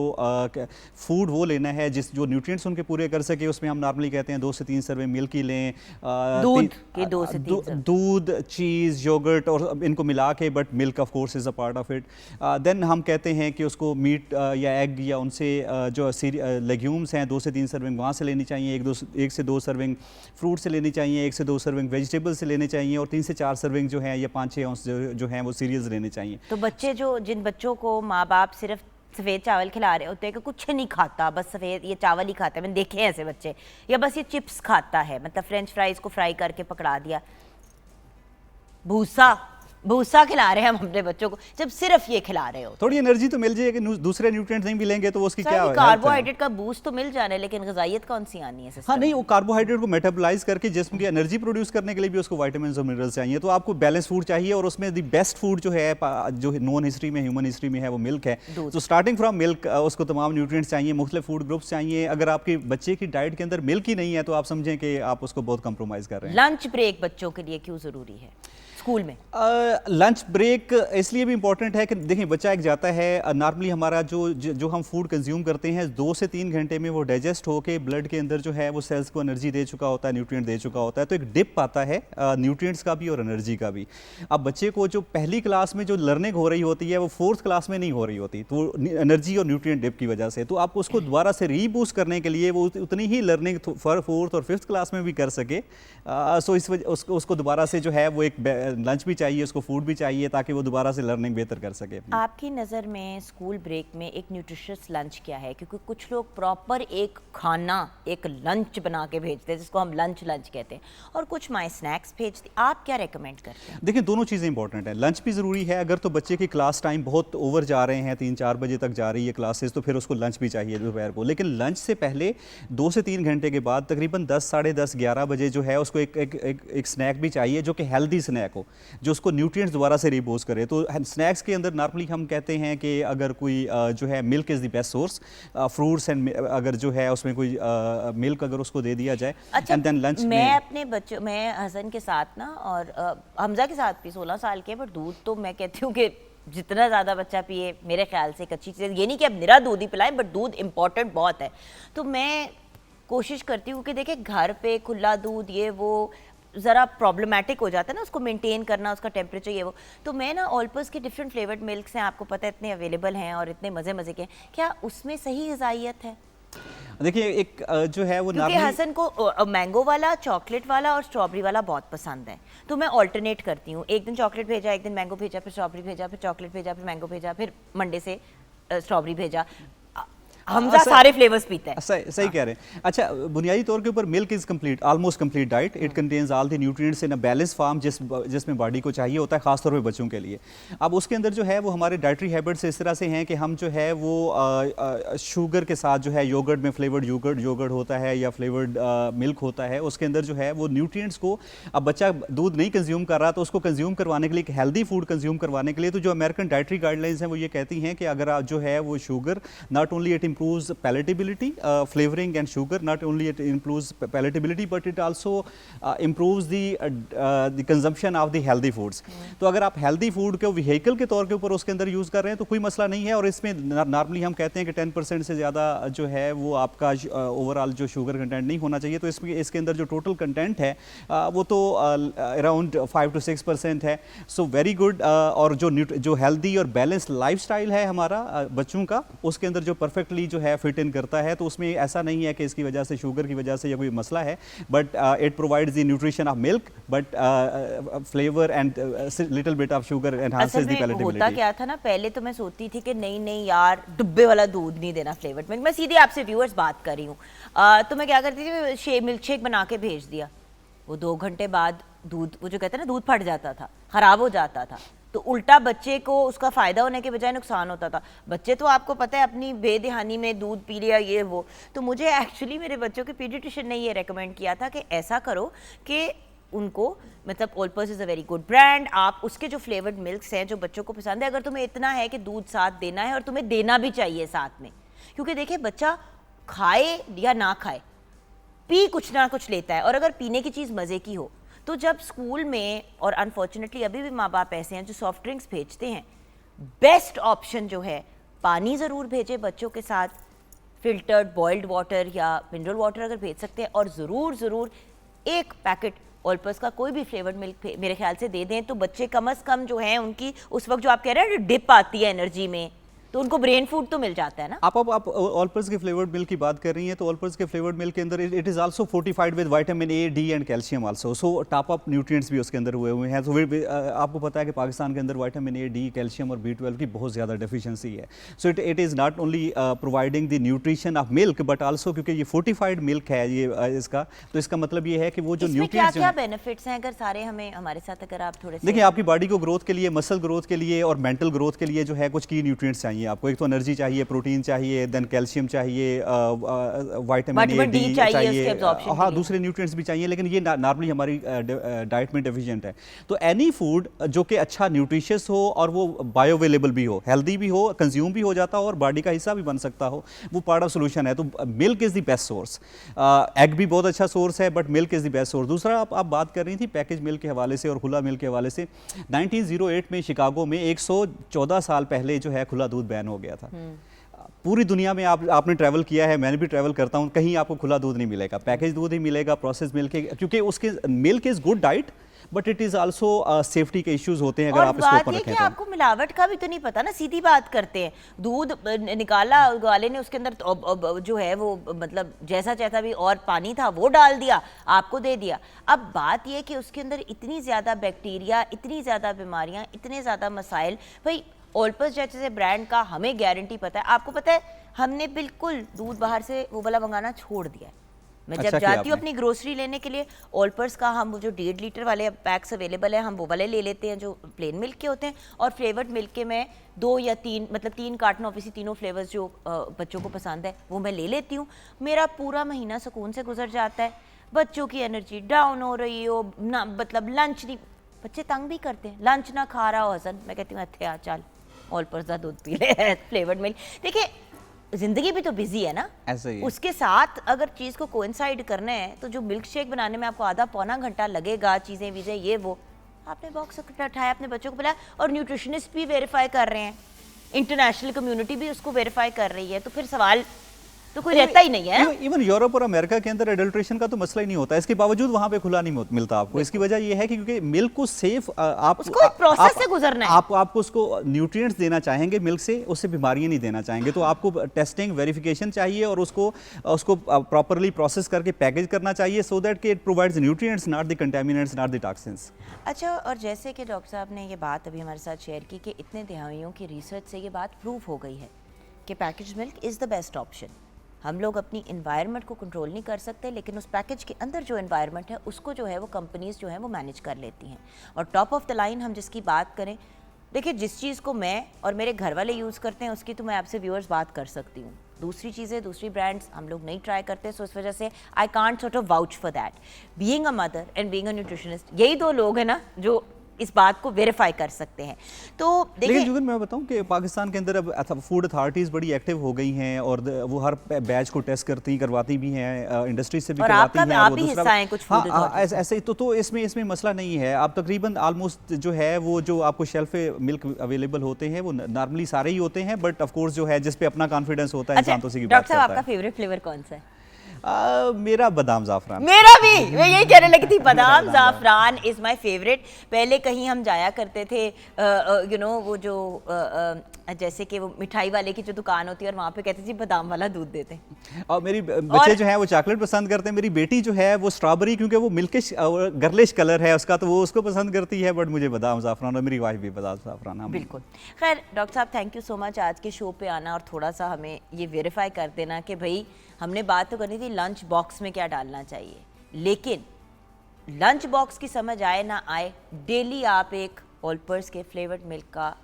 फूड वो लेना है जो न्यूट्रिएंट्स उनके पूरे कर सके। उसमें हम नॉर्मली कहते हैं 2 से 3 सर्वे मिल्क ही लें, दूध के 2 से 3 सर्वे, दूध, चीज़, योगर्ट और इनको मिला के, but milk of course is a part of it. Then हम कहते हैं कि उसको मीट या एग या उनसे जो लेग्यूम्स हैं 2 से 3 सर्विंग वहाँ से लेनी चाहिए, 1 से 2 सर्विंग फ्रूट से लेनी चाहिए, 1 से 2 सर्विंग वेजिटेबल से लेनी चाहिए और 3 से 4 सर्विंग जो है या 5-6 औंस जो हैं वो सीरियल्स लेने चाहिए। तो बच्चे जिन बच्चों को माँ बाप सिर्फ सफ़ेद चावल खिला रहे होते हैं कि कुछ नहीं खाता, बस सफ़ेद ये चावल ही खाता है, मैंने देखे हैं ऐसे बच्चे, या बस ये चिप्स खाता है, मतलब फ्रेंच फ्राइज को फ्राई करके पकड़ा दिया, भूसा खिला रहे हैं हम अपने बच्चों को, जब सिर्फ ये खिला रहे हो। थोड़ी एनर्जी तो मिल जाएगी, दूसरे न्यूट्रिएंट्स नहीं मिलेंगे तो उसकी क्या कार्बोहाइड्रेट का बूस्ट तो मिल जाना है, लेकिन ग़िज़ाइयत कौन सी आनी है? हाँ नहीं, वो कार्बोहाइड्रेट को मेटाबोलाइज करके जिस्म की एनर्जी प्रोड्यूस करने के लिए भी उसको विटामिन्स और मिनरल्स चाहिए। तो आपको बैलेंस फूड चाहिए और उसमें द बेस्ट फूड जो है जो नॉन हिस्ट्री में ह्यूमन हिस्ट्री में है वो मिल्क है। तो स्टार्टिंग फ्रॉम मिल्क उसको तमाम न्यूट्रिएंट्स चाहिए, मुख्तलिफ फूड ग्रुप्स चाहिए। अगर आपके बच्चे की डाइट के अंदर मिल्क ही नहीं है तो आप समझें कि आप उसको बहुत कंप्रोमाइज़ कर रहे हैं। लंच ब्रेक बच्चों के लिए क्यों ज़रूरी है स्कूल में? लंच ब्रेक इसलिए भी इंपॉर्टेंट है कि देखिए बच्चा एक जाता है, नॉर्मली हमारा जो हम फूड कंज्यूम करते हैं 2 से 3 घंटे में वो डाइजेस्ट होके ब्लड के अंदर जो है वो सेल्स को एनर्जी दे चुका होता है, न्यूट्रिएंट दे चुका होता है। तो एक डिप आता है न्यूट्रिएंट्स का भी और एनर्जी का भी। अब बच्चे को जो पहली क्लास में जो लर्निंग हो रही होती है वो 4th क्लास में नहीं हो रही होती, तो एनर्जी और न्यूट्रिएंट डिप की वजह से। तो आपको उसको दोबारा से रीबूस्ट करने के लिए वो उतनी ही लर्निंग 4th और 5th क्लास में भी कर सके। सो इस वजह उसको दोबारा से जो है वो एक लंच भी चाहिए, उसको फूड भी चाहिए ताकि वो दोबारा से लर्निंग बेहतर कर सके। आपकी नज़र में स्कूल ब्रेक में एक न्यूट्रिशियस लंच क्या है? क्योंकि कुछ लोग प्रॉपर एक खाना, एक लंच बना के भेजते हैं जिसको हम लंच कहते हैं, और कुछ माए स्नैक्स भेजते। आप क्या रेकमेंड करते हैं? देखिए दोनों चीज़ें इंपॉर्टेंट है, लंच भी ज़रूरी है। अगर तो बच्चे की क्लास टाइम बहुत ओवर जा रहे हैं, 3-4 बजे तक जा रही है क्लासेस, तो फिर उसको लंच भी चाहिए दोपहर को। लेकिन लंच से पहले 2 से 3 घंटे के बाद तकरीबन 10, साढ़े 10, 11 बजे जो है उसको एक स्नैक भी चाहिए जो कि हेल्दी स्नैक हो। हो जो उसको न्यूट्रिएंट्स दोबारा से रिपोज करे। तो स्नैक्स के अंदर नॉर्मली हम कहते हैं कि अगर कोई जो है milk is the best source, fruits and अगर जो है उसमें कोई मिल्क अगर उसको दे दिया जाए। अच्छा, एंड देन लंच मैं अपने बच्चों, मैं हसन के साथ ना और हमजा के साथ भी 16 साल के, पर दूध तो मैं कहती हूँ कि जितना ज़्यादा बच्चा पिए मेरे ख्याल से एक अच्छी चीज़, ये नहीं कि अब निरा दूध ही पिलाएं, बट दूध इम्पॉर्टेंट बहुत है। तो मैं कोशिश करती हूँ कि देखिए घर पे खुला दूध ये वो ज़रा प्रॉब्लमेटिक हो जाता है ना, उसको मेंटेन करना, उसका टेम्परेचर ये वो। तो मैं ना ऑलपर्स के डिफरेंट फ्लेवर्ड मिल्क्स हैं, आपको पता है इतने अवेलेबल हैं और इतने मज़े मज़े के, क्या उसमें सही ग़िज़ाइयत है? देखिए एक जो है वो क्योंकि हसन को मैंगो वाला, चॉकलेट वाला और स्ट्रॉबेरी वाला बहुत पसंद है, तो मैं ऑल्टरनेट करती हूँ, एक दिन चॉकलेट भेजा, एक दिन मैंगो भेजा, फिर स्ट्रॉबेरी भेजा, फिर चॉकलेट भेजा, फिर मैंगो भेजा, फिर मंडे से स्ट्रॉबेरी भेजा। हमजा सारे फ्लेवर्स पीते हैं। सही कह रहे हैं। अच्छा, बुनियादी तौर के ऊपर milk is complete, almost complete diet. It contains all the nutrients in a balance form जिसमें बॉडी को चाहिए होता है, खासतौर पे बच्चों के लिए। अब उसके अंदर जो है वो हमारे डाइटरी हैबिट्स इस तरह से हैं कि हम जो है वो शुगर के साथ जो है योगर्ट में फ्लेवर्ड योगर्ट होता है या फ्लेवर्ड मिल्क होता है, उसके अंदर जो है वो न्यूट्रिएंट्स को, अब बच्चा दूध नहीं कंज्यूम कर रहा तो उसको कंज्यूम करवाने के लिए, एक हेल्दी फूड कंज्यूम करवाने के लिए, तो जो अमेरिकन डाइटरी गाइडलाइंस हैं वो ये कहती हैं कि अगर आप जो है वो sugar, not only it improves palatability, flavoring and sugar, not only it improves palatability but it also improves the consumption of the healthy foods। तो अगर आप healthy food को vehicle के तौर के ऊपर उसके अंदर यूज़ कर रहे हैं तो कोई मसला नहीं है। और इसमें नॉर्मली हम कहते हैं कि 10% से ज़्यादा जो है वो आपका ओवरऑल जो शुगर कंटेंट नहीं होना चाहिए। तो इसके अंदर जो टोटल कंटेंट है वो तो अराउंड 5 to 6% है। So very good. और जो हेल्दी और बैलेंस लाइफस्टाइल है हमारा बच्चों का, उसके अंदर जो परफेक्टली जो है फिट इन करता है, तो उसमें ऐसा नहीं है कि इसकी वजह से शुगर की वजह से या कोई मसला है, but it provides the nutrition of milk, but flavour and little bit of sugar enhances the palatability. होता क्या था ना, पहले तो मैं सोचती थी कि नहीं यार डब्बे वाला दूध नहीं देना फ्लेवर्ड मिल्क। मैं सीधे आपसे व्यूअर्स बात कर रही हूँ, तो मैं क्या करती थी, मिल्क शेक बना के भेज दिया, वो 2 घंटे बाद दूध, वो जो कहते हैं ना दूध फट जाता था, खराब हो जाता था, तो उल्टा बच्चे को उसका फ़ायदा होने के बजाय नुकसान होता था। बच्चे तो आपको पता है अपनी बेदहानी में दूध पी लिया ये वो। तो मुझे एक्चुअली मेरे बच्चों के पीडियाट्रिशियन ने ये रेकमेंड किया था कि ऐसा करो कि उनको, मतलब Olpers is a very good brand, आप उसके जो फ्लेवर्ड मिल्क्स हैं जो बच्चों को पसंद है, अगर तुम्हें इतना है कि दूध साथ देना है और तुम्हें देना भी चाहिए साथ में, क्योंकि देखिए बच्चा खाए या ना खाए पी कुछ ना कुछ लेता है, और अगर पीने की चीज़ मज़े की हो तो जब स्कूल में, और अनफॉर्चुनेटली अभी भी माँ बाप ऐसे हैं जो सॉफ्ट ड्रिंक्स भेजते हैं, बेस्ट ऑप्शन जो है पानी ज़रूर भेजे बच्चों के साथ, फिल्टर्ड बॉइल्ड वाटर या मिनरल वाटर अगर भेज सकते हैं, और ज़रूर एक पैकेट ऑलपर्स का कोई भी फ्लेवर्ड मिल्क मेरे ख्याल से दे दें, तो बच्चे कम से कम जो हैं उनकी उस वक्त जो आप कह रहे हैं डिप आती है एनर्जी में, तो उनको ब्रेन फूड तो मिल जाता है ना। आप ऑलपर्स के फ्लेवर्ड मिल्क की बात कर रही हैं, तो ऑलपर्स के फ्लेवर्ड मिल्क के अंदर it is also fortified with vitamin A, D and calcium also, so top up nutrients भी उसके अंदर हुए हैं। तो आपको पता है कि पाकिस्तान के अंदर विटामिन ए, डी, कैल्शियम और B12 की बहुत ज़्यादा डेफिशिएंसी है। So it is not only providing the nutrition of milk, but also क्योंकि ये फोर्टिफाइड मिल्क है ये इसका, तो इसका मतलब ये है कि वो जो न्यूट्रिएंट्स क्या बेनिफिट्स हैं, अगर सारे हमें हमारे साथ अगर आप थोड़े से देखिए, आपकी बॉडी को ग्रोथ के लिए, मसल ग्रोथ के लिए और मेंटल ग्रोथ के लिए जो है कुछ की न्यूट्रिएंट्स चाहिए आपको। एक तो एनर्जी चाहिए, प्रोटीन चाहिए, देन कैल्शियम चाहिए, विटामिन ए, डी चाहिए, हाँ दूसरे न्यूट्रिएंट्स भी चाहिए, लेकिन ये नॉर्मली हमारी डाइट में डेफिशिएंट है। तो एनी फूड जो कि अच्छा न्यूट्रिशियस हो और वो बायो अवेलेबल भी हो, हेल्दी भी हो, कंज्यूम भी हो जाता हो और बॉडी का हिस्सा भी बन सकता हो, वो पार्ट ऑफ सोल्यूशन है। तो milk is the best source. Egg भी बहुत अच्छा सोर्स है, but milk is the best source. दूसरा आप बात कर रही थी पैकेज मिल्क के हवाले से और खुला मिल्क के हवाले से, 1908 में शिकागो में 114 साल पहले जो है खुला दूध बैन हो गया था। पूरी दुनिया में आपने ट्रैवल किया है, मैंने भी ट्रैवल करता हूँ, कहीं आपको खुला दूध नहीं मिलेगा, पैकेज दूध ही मिलेगा, प्रोसेस मिल्क, क्योंकि उसके milk is good diet, but it is also safety के इश्यूज होते हैं अगर आप इसको ऊपर रखें तो। आपको मिलावट का भी तो नहीं पता ना, सीधी बात करते हैं, दूध निकाला वाले ने उसके अंदर जो है वो मतलब जैसा भी और पानी था वो डाल दिया, आपको दे दिया। अब बात ये कि उसके अंदर इतनी ज़्यादा बैक्टीरिया, इतनी ज़्यादा बीमारियाँ, इतने ज़्यादा मसाइल। भाई ऑलपर्स जैसे ब्रांड का हमें गारंटी पता है, आपको पता है हमने बिल्कुल दूध बाहर से वो वाला मंगाना छोड़ दिया है। मैं जब जाती हूँ अपनी ग्रोसरी लेने के लिए, ऑलपर्स का हम वो जो 1.5 लीटर वाले पैक्स अवेलेबल है, हम वो वाले ले लेते हैं जो प्लेन मिल्क के होते हैं, और फ्लेवर्ड मिल्क के मैं 2 या 3 मतलब 3 कार्टन, ऑब्वियसली तीनों फ्लेवर्स जो बच्चों को पसंद है वो मैं ले लेती हूँ। मेरा पूरा महीना सुकून से गुजर जाता है। बच्चों की एनर्जी डाउन हो रही हो ना, मतलब लंच नहीं, बच्चे तंग भी करते हैं, लंच ना खा रहा हो हसन, मैं कहती हूँ अच्छे आ चल ऑल पर्स का दूध पी ले फ्लेवर्ड मिल्क। देखिए जिंदगी भी तो बिजी है ना, ऐसा ही है। उसके साथ अगर चीज़ को कोइंसाइड करना है तो जो मिल्क शेक बनाने में आपको आधा पौना घंटा लगेगा, चीज़ें वीज़ें ये वो, आपने बॉक्स उठाया अपने बच्चों को पिलाया, और न्यूट्रिशनिस्ट भी वेरीफाई कर रहे हैं, इंटरनेशनल कम्युनिटी भी उसको वेरीफाई कर रही है, तो फिर सवाल तो कोई रहता ही नहीं है। इवन यूरोप और अमेरिका के अंदर एडल्ट्रेशन का तो मसला ही नहीं होता, इसके बावजूद वहाँ पे खुला नहीं मिलता आपको। इसकी वजह ये है कि क्योंकि मिल्क को सेफ आप उसको एक प्रोसेस से गुजरना है। आपको उसको न्यूट्रिएंट्स देना चाहेंगे मिल्क से, उससे बीमारियां नहीं देना चाहेंगे, तो आपको टेस्टिंग वेरिफिकेशन चाहिए और उसको प्रॉपरली प्रोसेस करके पैकेज करना चाहिए, सो दैट कि it provides nutrients not the contaminants not the toxins. अच्छा, और जैसे कि डॉक्टर साहब ने ये बात अभी हमारे साथ शेयर की कि इतने दहाइयों की रिसर्च से ये बात प्रूव हो गई है कि package milk is the best option. हम लोग अपनी इन्वायरमेंट को कंट्रोल नहीं कर सकते, लेकिन उस पैकेज के अंदर जो इन्वायरमेंट है उसको जो है वो कंपनीज़ जो है वो मैनेज कर लेती हैं। और टॉप ऑफ द लाइन हम जिसकी बात करें, देखिए जिस चीज़ को मैं और मेरे घर वाले यूज़ करते हैं उसकी तो मैं आपसे व्यूअर्स बात कर सकती हूँ, दूसरी चीज़ें दूसरी ब्रांड्स हम लोग नहीं ट्राई करते, सो इस वजह से I can't sort of vouch for that. Being a mother and being a nutritionist, यही दो लोग हैं ना जो इस बात को वेरीफाई कर सकते हैं। तो देखिए, लेकिन जुगन मैं बताऊं कि पाकिस्तान के अंदर अब फूड अथॉरिटीज़ बड़ी एक्टिव हो गई हैं और वो हर बैच को टेस्ट करवाती भी हैं, इंडस्ट्री से भी और करवाती आपका हैं। आप और भी दूसरा हिस्सा हैं कुछ फूड अथॉरिटी। ऐसे ही तो इसमें मसला नहीं है। आप तकरीबन आलमोस्ट जो है वो जो आपको शेल्फ पे मिल्क अवेलेबल होते हैं वो नॉर्मली सारे ही होते हैं, बट ऑफ कोर्स जो है जिस पे अपना कॉन्फिडेंस होता है इंसान तो उसी की बात डॉक्टर साहब करता आपका फेवरेट फ्लेवर कौन सा है? मेरा बादाम ज़ाफ़रान। मेरा भी, मैं यही कहने लगी थी, बादाम ज़ाफ़रान इज़ माय फेवरेट। पहले कहीं हम जाया करते थे यू नो वो जो जैसे कि वो मिठाई वाले की जो दुकान होती है और वहाँ पे कहते जी बादाम वाला दूध देते हैं। और मेरी बच्चे जो हैं वो चॉकलेट पसंद करते हैं। मेरी बेटी जो है वो स्ट्रॉबेरी, क्योंकि वो मिल्किश गर्लिश कलर है उसका, तो वो उसको पसंद करती है, बट मुझे बादाम ज़ाफ़रान, और मेरी वाइफ भी बादाम ज़ाफ़रान। बिल्कुल। खैर डॉक्टर साहब, थैंक यू सो मच आज के शो पे आना और थोड़ा सा हमें ये वेरीफाई कर देना कि भाई हमने बात तो करनी थी लंच बॉक्स में क्या डालना चाहिए, लेकिन लंच बॉक्स की समझ आए ना आए, डेली आप एक ऑलपर्स के फ्लेवर्ड मिल्क का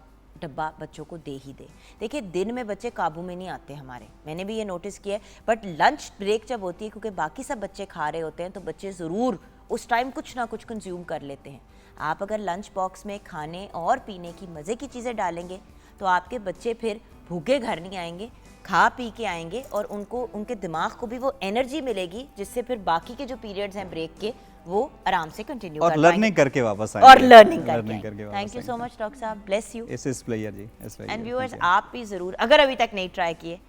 डब्बा बच्चों को दे ही दे। देखिए दिन में बच्चे काबू में नहीं आते हमारे, मैंने भी ये नोटिस किया है, बट लंच ब्रेक जब होती है, क्योंकि बाकी सब बच्चे खा रहे होते हैं, तो बच्चे ज़रूर उस टाइम कुछ ना कुछ कंज्यूम कर लेते हैं। आप अगर लंच बॉक्स में खाने और पीने की मज़े की चीज़ें डालेंगे तो आपके बच्चे फिर भूखे घर नहीं आएंगे, खा पी के आएंगे, और उनको उनके दिमाग को भी वो एनर्जी मिलेगी जिससे फिर बाकी के जो पीरियड्स हैं ब्रेक के वो आराम से कंटिन्यू और कर लर्निंग करके वापस आएंगे। और लर्निंग करके। Thank you so much doctor साहब, ब्लेस यू। इस प्लेयर जी, एंड व्यूअर्स, आप भी ज़रूर अगर अभी तक नहीं ट्राई किए,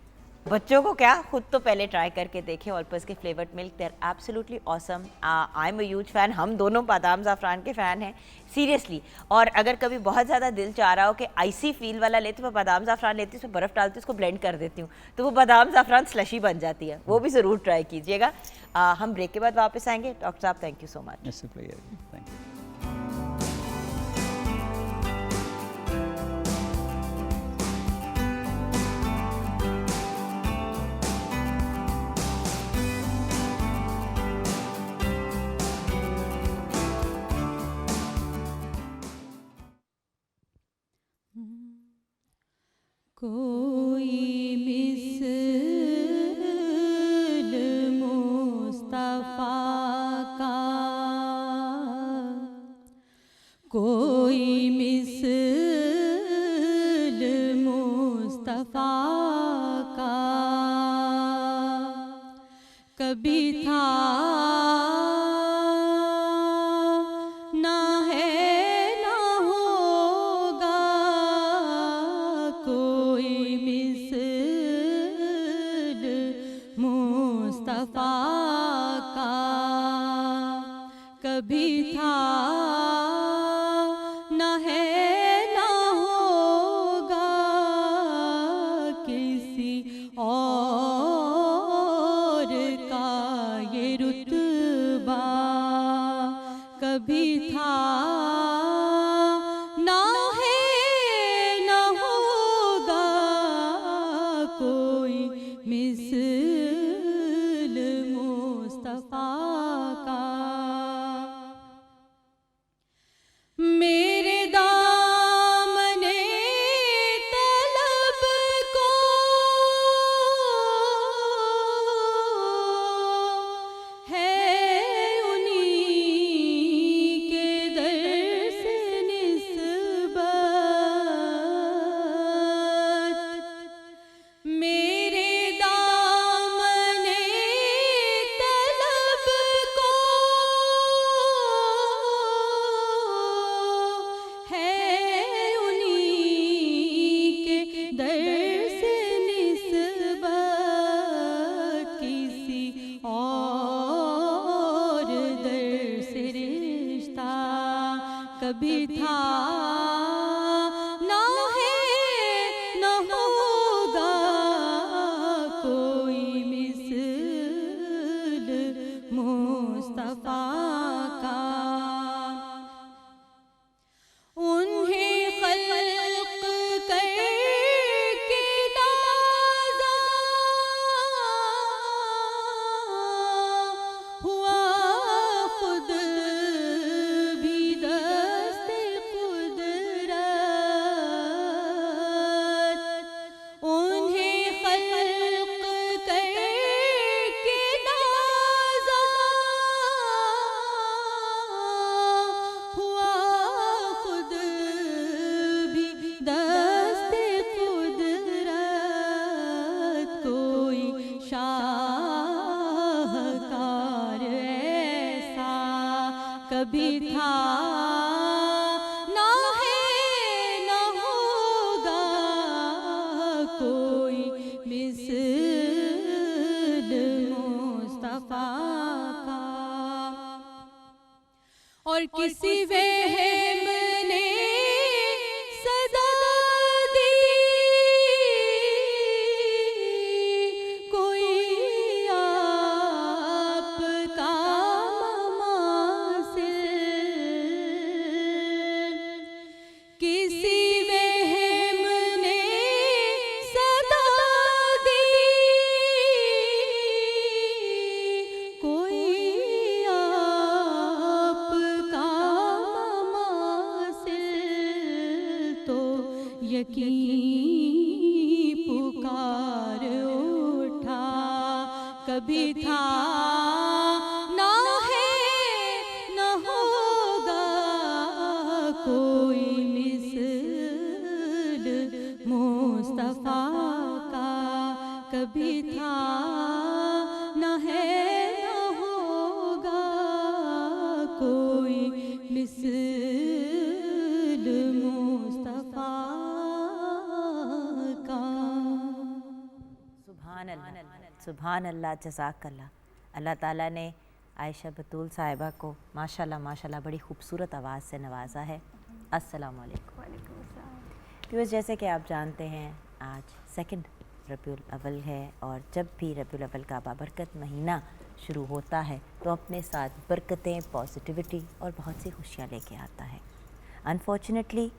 बच्चों को क्या खुद तो पहले ट्राई करके देखें ऑलपर्स के flavoured milk, they are absolutely awesome. I am a huge fan, हम दोनों बादाम ज़ाफ़रान के फ़ैन हैं सीरियसली। और अगर कभी बहुत ज़्यादा दिल चाह रहा हो कि आइसी फील वाला लेती हूँ, मैं बादाम ज़ाफ़रान लेती हूँ, उसमें बर्फ़ डालती हूँ, उसको ब्लेंड कर देती हूँ, तो वो बादाम ज़ाफ़रान स्लशी बन जाती है, वो भी ज़रूर ट्राई कीजिएगा। हम ब्रेक के बाद वापस आएंगे। डॉक्टर साहब थैंक यू सो मच। इस प्लेयर जी, थैंक यू। कोई मिसल मुस्तफा का, कोई मिसल मुस्तफा का कभी था ना है ना होगा, कोई मिसल मुस्तफा का कभी था ना है ना होगा, किसी और का था ना है ना होगा कोई मिसल मुस्तफा का। और किसी वहम ने सदा दी कोई आपका ममासिल। किसी वहम ने सदा दी कोई आपका ममासिल। तो यकीन पुकार उठा कभी था ना है ना होगा कोई मिसल मुस्तफा का। कभी था ना है ना होगा कोई मिसल मुस्तफा का। सुभान अल्लाह, जज़ाकल्लाह। अल्लाह ताला ने आयशा बतूल साहिबा को माशाल्लाह माशाल्लाह बड़ी खूबसूरत आवाज़ से नवाजा है। अस्सलामु अलैकुम। व्यूअर्स, जैसे कि आप जानते हैं आज 2 रबीउल अव्वल है और जब भी रबीउल अव्वल का बाबरकत महीना शुरू होता है तो अपने साथ बरकतें, पॉजिटिविटी और बहुत सी खुशियाँ लेके आता है। अनफॉर्चुनेटली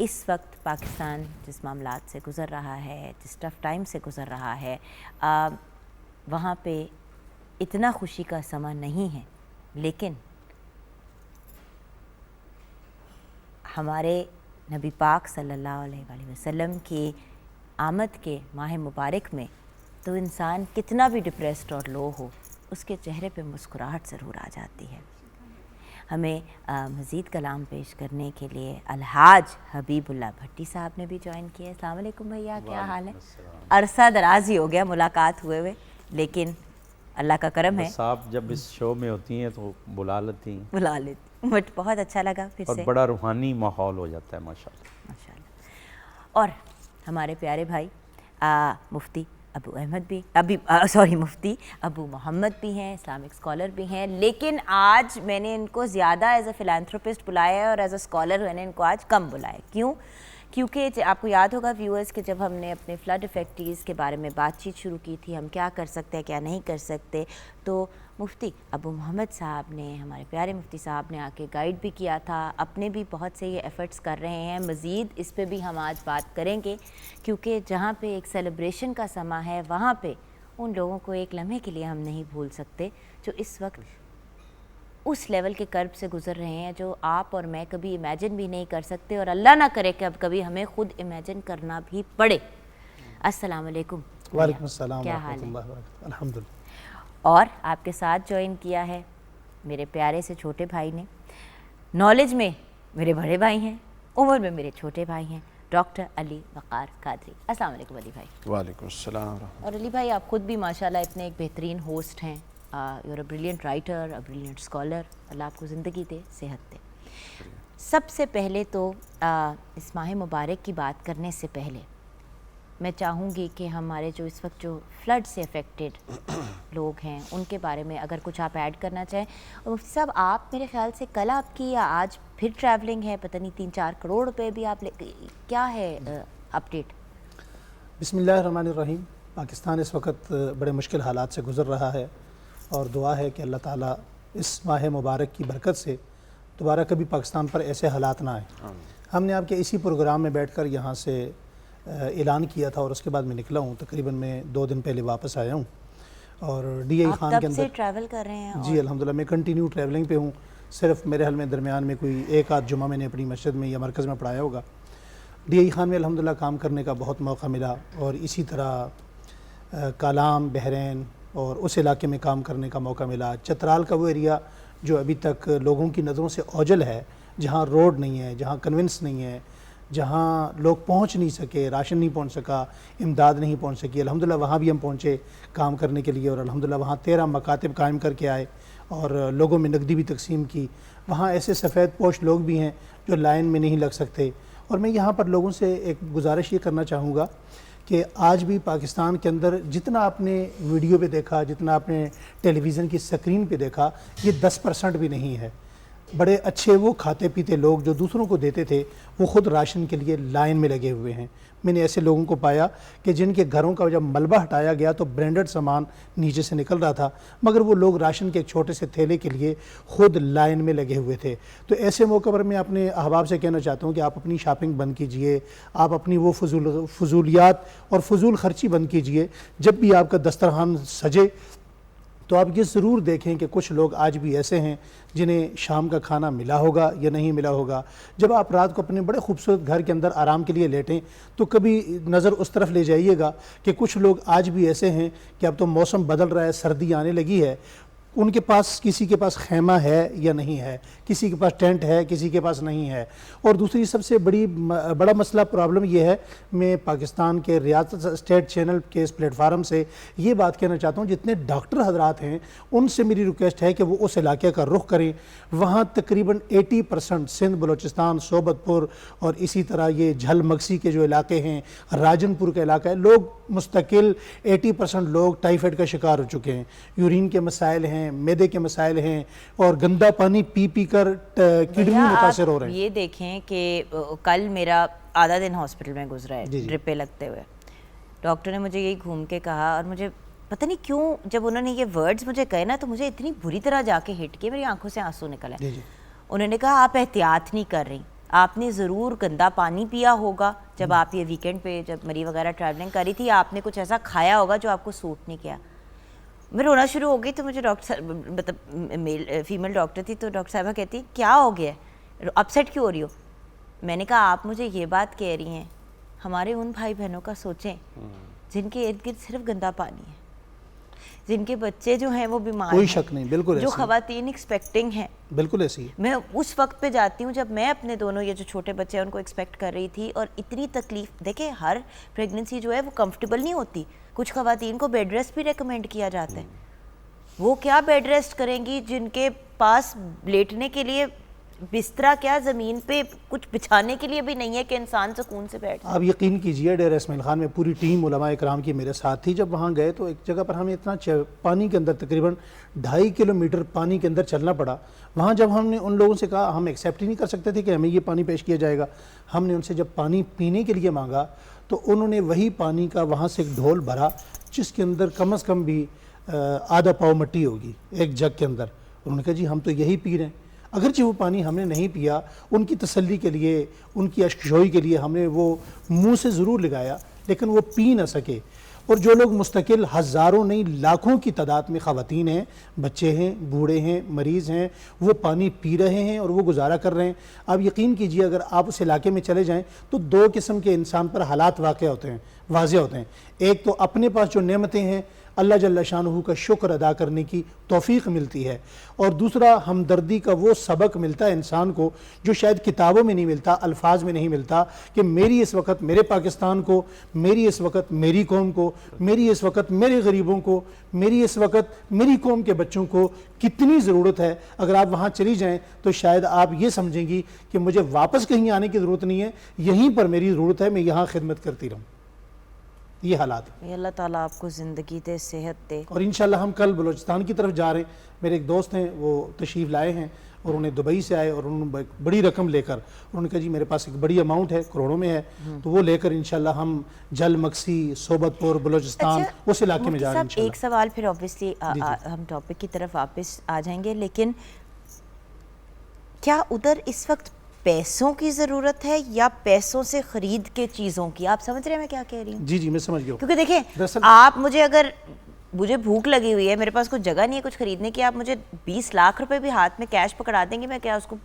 इस वक्त पाकिस्तान जिस मामलात से गुज़र रहा है, जिस टफ़ टाइम से गुज़र रहा है, वहाँ पे इतना खुशी का समा नहीं है, लेकिन हमारे नबी पाक सल्लल्लाहु अलैहि वसल्लम की आमद के माह मुबारक में तो इंसान कितना भी डिप्रेस्ड और लो हो, उसके चेहरे पे मुस्कुराहट ज़रूर आ जाती है। हमें मज़ीद कलाम पेश करने के लिए अलहाज हबीबुल्लाह भट्टी साहब ने भी ज्वाइन किया है। अस्सलाम वालेकुम भैया, क्या हाल है? अरसा दराज ही हो गया मुलाकात हुए हुए, लेकिन अल्लाह का करम है। आप जब इस शो में होती हैं तो बुला लेती, बट बहुत अच्छा लगा फिर और से, बड़ा रूहानी माहौल हो जाता है माशाल्लाह। माशाल्लाह। और हमारे प्यारे भाई मुफ्ती अबू अहमद भी मुफ्ती अबू मोहम्मद भी हैं, इस्लामिक स्कॉलर भी हैं, लेकिन आज मैंने इनको ज़्यादा एज अ फिलैंथ्रोपिस्ट बुलाया है और एज अ स्कॉलर मैंने इनको आज कम बुलाया। क्यों? क्योंकि आपको याद होगा व्यूअर्स कि जब हमने अपने फ्लड इफेक्टीज़ के बारे में बातचीत शुरू की थी, हम क्या कर सकते हैं क्या नहीं कर सकते, तो मुफ्ती अबू मोहम्मद साहब ने, हमारे प्यारे मुफ्ती साहब ने आके गाइड भी किया था, अपने भी बहुत से ये एफ़र्ट्स कर रहे हैं। मज़ीद इस पे भी हम आज बात करेंगे, क्योंकि जहाँ पे एक सेलिब्रेशन का समा है वहाँ पे उन लोगों को एक लम्हे के लिए हम नहीं भूल सकते जो इस वक्त उस लेवल के कर्ब से गुज़र रहे हैं जो आप और मैं कभी इमेजिन भी नहीं कर सकते, और अल्लाह ना करे कि अब कभी हमें ख़ुद इमेजिन करना भी पड़े। अस्सलाम वालेकुम। वालेकुम अस्सलाम क्या हाल है? अल्हम्दुलिल्लाह। और आपके साथ ज्वाइन किया है मेरे प्यारे से छोटे भाई ने, नॉलेज में मेरे बड़े भाई हैं, उम्र में मेरे छोटे भाई हैं, डॉक्टर अली वक़ार कादरी। अस्सलाम वालेकुम अली भाई। वालेकुम अस्सलाम। और अली भाई, आप ख़ुद भी माशाल्लाह इतने एक बेहतरीन होस्ट हैं, you are a brilliant writer, a brilliant scholar. Allah आपको ज़िंदगी दे, सेहत दे। सबसे पहले तो इस माह मुबारक की बात करने से पहले मैं चाहूँगी कि हमारे जो इस वक्त जो फ्लड से अफेक्टेड लोग हैं उनके बारे में अगर कुछ आप ऐड करना चाहें। और मुफ्ती साहब, आप मेरे ख्याल से कल आपकी या आज फिर ट्रैवलिंग है, पता नहीं 3-4 करोड़ रुपए भी आप क्या है अपडेट? बिस्मिल्लाहिर्रहमानिर्रहीम। पाकिस्तान इस वक्त बड़े मुश्किल हालात से गुज़र रहा है और दुआ है कि अल्लाह ताला इस माह मुबारक की बरकत से दोबारा कभी पाकिस्तान पर ऐसे हालात ना आए। हमने आपके इसी प्रोग्राम में बैठकर यहाँ से ऐलान किया था और उसके बाद मैं निकला हूँ। तकरीबन मैं 2 दिन पहले वापस आया हूँ और DI खान के अंदर ट्रैवल कर रहे हैं? जी अल्हम्दुलिल्लाह, मैं कंटिन्यू ट्रैवलिंग पे हूँ। सिर्फ मेरे हाल में दरमियान में कोई 1-8 जुमा मैंने अपनी मस्जिद में या मरकज़ में पढ़ाया होगा। DI खान में अल्हम्दुलिल्लाह काम करने का बहुत मौका मिला और इसी तरह कालाम, बहरैन और उस इलाके में काम करने का मौका मिला। चतराल का वो एरिया जो अभी तक लोगों की नज़रों से ओझल है, जहाँ रोड नहीं है, जहाँ कन्वेंस नहीं है, जहाँ लोग पहुँच नहीं सके, राशन नहीं पहुँच सका, इमदाद नहीं पहुँच सकी, अल्हम्दुलिल्लाह वहाँ भी हम पहुँचे काम करने के लिए और अल्हम्दुलिल्लाह वहाँ 13 मकातिब कायम करके आए और लोगों में नकदी भी तकसीम की। वहाँ ऐसे सफ़ेद पोश लोग भी हैं जो लाइन में नहीं लग सकते। और मैं यहाँ पर लोगों से एक गुजारिश ये करना चाहूँगा कि आज भी पाकिस्तान के अंदर जितना आपने वीडियो पे देखा, जितना आपने टेलीविज़न की स्क्रीन पे देखा, ये 10% भी नहीं है। बड़े अच्छे वो खाते पीते लोग जो दूसरों को देते थे, वो ख़ुद राशन के लिए लाइन में लगे हुए हैं। मैंने ऐसे लोगों को पाया कि जिनके घरों का जब मलबा हटाया गया तो ब्रांडेड सामान नीचे से निकल रहा था, मगर वो लोग राशन के एक छोटे से थैले के लिए ख़ुद लाइन में लगे हुए थे। तो ऐसे मौके पर मैं अपने अहबाब से कहना चाहता हूँ कि आप अपनी शॉपिंग बंद कीजिए, आप अपनी वो फजूलियात और फजूल खर्ची बंद कीजिए। जब भी आपका दस्तरखान सजे तो आप ये ज़रूर देखें कि कुछ लोग आज भी ऐसे हैं जिन्हें शाम का खाना मिला होगा या नहीं मिला होगा। जब आप रात को अपने बड़े खूबसूरत घर के अंदर आराम के लिए लेटें तो कभी नज़र उस तरफ ले जाइएगा कि कुछ लोग आज भी ऐसे हैं कि अब तो मौसम बदल रहा है, सर्दी आने लगी है, उनके पास किसी के पास खैमा है या नहीं है, किसी के पास टेंट है, किसी के पास नहीं है। और दूसरी सबसे बड़ा मसला प्रॉब्लम ये है, मैं पाकिस्तान के रियासत स्टेट चैनल के इस प्लेटफार्म से ये बात कहना चाहता हूँ, जितने डॉक्टर हजरात हैं उनसे मेरी रिक्वेस्ट है कि वो उस इलाके का रुख करें। वहाँ तकरीबन 80% सिंध, बलूचिस्तान, सोबतपुर और इसी तरह ये झल मगसी के जो इलाके हैं, राजनपुर का इलाका है, लोग मुस्तकिल 80% लोग टाइफाइड का शिकार हो चुके हैं। यूरिन के मसाइल हैं, मैदे के मसाइल हैं और गंदा पानी पी पी कर किडनी मुतासर हो रहे हैं। ये देखें कि कल मेरा आधा दिन हॉस्पिटल में गुजरा है ड्रिपें लगते हुए। डॉक्टर ने मुझे यही घूम के कहा, और मुझे पता नहीं क्यों जब उन्होंने ये वर्ड्स मुझे कहे ना तो मुझे इतनी बुरी तरह जाके हिट किए, मेरी आंखों से आंसू निकल आए। उन्होंने कहा आप एहतियात नहीं कर रही, आपने ज़रूर गंदा पानी पिया होगा जब आप ये वीकेंड पे जब मरी वगैरह ट्रैवलिंग करी थी, आपने कुछ ऐसा खाया होगा जो आपको सूट नहीं किया। मैं रोना शुरू हो गई तो मुझे डॉक्टर, मतलब फीमेल डॉक्टर थी, तो डॉक्टर साहबा कहती क्या हो गया, अपसेट क्यों हो रही हो। मैंने कहा आप मुझे ये बात कह रही हैं, हमारे उन भाई बहनों का सोचें जिनके इर्द गिर्द सिर्फ गंदा पानी है, जिनके बच्चे जो हैं वो बीमार, कोई शक नहीं, बिल्कुल जो खवातीन एक्सपेक्टिंग हैं, बिल्कुल ऐसी है। मैं उस वक्त पे जाती हूँ जब मैं अपने दोनों ये जो छोटे बच्चे हैं उनको एक्सपेक्ट कर रही थी। और इतनी तकलीफ, देखिए हर प्रेगनेंसी जो है वो कंफर्टेबल नहीं होती। कुछ खवातीन को बेड रेस्ट भी रेकमेंड किया जाता है, वो क्या बेड रेस्ट करेंगी जिनके पास लेटने के लिए बिस्तरा क्या ज़मीन पे कुछ बिछाने के लिए भी नहीं है कि इंसान सुकून से बैठ। आप यकीन कीजिए, डेरा इस्माइल खान में पूरी टीम उलमा इकराम की मेरे साथ थी। जब वहाँ गए तो एक जगह पर हमें इतना पानी के अंदर तकरीबन 2.5 किलोमीटर पानी के अंदर चलना पड़ा। वहाँ जब हमने उन लोगों से कहा, हम एक्सेप्ट ही नहीं कर सकते थे कि हमें ये पानी पेश किया जाएगा। हमने उनसे जब पानी पीने के लिए मांगा तो उन्होंने वही पानी का वहाँ से एक ढोल भरा जिसके अंदर कम अज़ कम भी आधा पाव मिट्टी होगी एक जग के अंदर। उन्होंने कहा जी हम तो यही पी रहे हैं। अगरचे वो पानी हमने नहीं पिया, उनकी तसल्ली के लिए, उनकी अश्कजोई के लिए हमने वो मुंह से ज़रूर लगाया, लेकिन वो पी ना सके। और जो लोग मुस्तकिल हज़ारों नहीं लाखों की तादाद में ख़वातीन हैं, बच्चे हैं, बूढ़े हैं, मरीज़ हैं, वो पानी पी रहे हैं और वो गुजारा कर रहे हैं। आप यकीन कीजिए अगर आप उस इलाके में चले जाएँ तो 2 किस्म के इंसान पर हालात वाक़ होते हैं, वाज़े होते हैं। एक तो अपने पास जो नेमतें हैं अल्लाह जल्ला शानहू का शुक्र अदा करने की तौफीक मिलती है, और दूसरा हमदर्दी का वो सबक मिलता है इंसान को जो शायद किताबों में नहीं मिलता, अल्फाज में नहीं मिलता, कि मेरी इस वक्त मेरे पाकिस्तान को, मेरी इस वक्त मेरी कौम को, मेरी इस वक्त मेरे गरीबों को, मेरी इस वक्त मेरी कौम के बच्चों को कितनी ज़रूरत है। अगर आप वहाँ चली जाएँ तो शायद आप ये समझेंगी कि मुझे वापस कहीं आने की ज़रूरत नहीं है, यहीं पर मेरी ज़रूरत है, मैं यहाँ खिदमत करती रहूँ। ये हालात है। अल्लाह ताला आपको ज़िंदगी दे, सेहत दे। और इंशाल्लाह हम कल बलूचिस्तान की तरफ जा रहे हैं। मेरे एक दोस्त हैं, वो तशरीफ़ लाए हैं और उन्हें दुबई से आए और उन्होंने बड़ी रकम लेकर, उन्होंने कहा जी मेरे पास एक बड़ी अमाउंट है, करोड़ों में है, तो वो लेकर इंशाल्लाह हम जल मक्सी, सोबतपुर, बलूचिस्तान उस इलाके में जा रहे हैं। एक सवाल फिर ऑब्वियसली हम टॉपिक की तरफ वापस आ जाएंगे, लेकिन क्या उधर इस वक्त पैसों की ज़रूरत है या पैसों से ख़रीद के चीज़ों की? आप समझ रहे हैं मैं क्या कह रही हूँ? जी जी मैं समझ गया। क्योंकि देखिए आप मुझे भूख लगी हुई है, मेरे पास कुछ जगह नहीं है कुछ खरीदने की, आप मुझे 20 लाख रुपए भी हाथ में कैश पकड़ा देंगे, मैं क्या उसको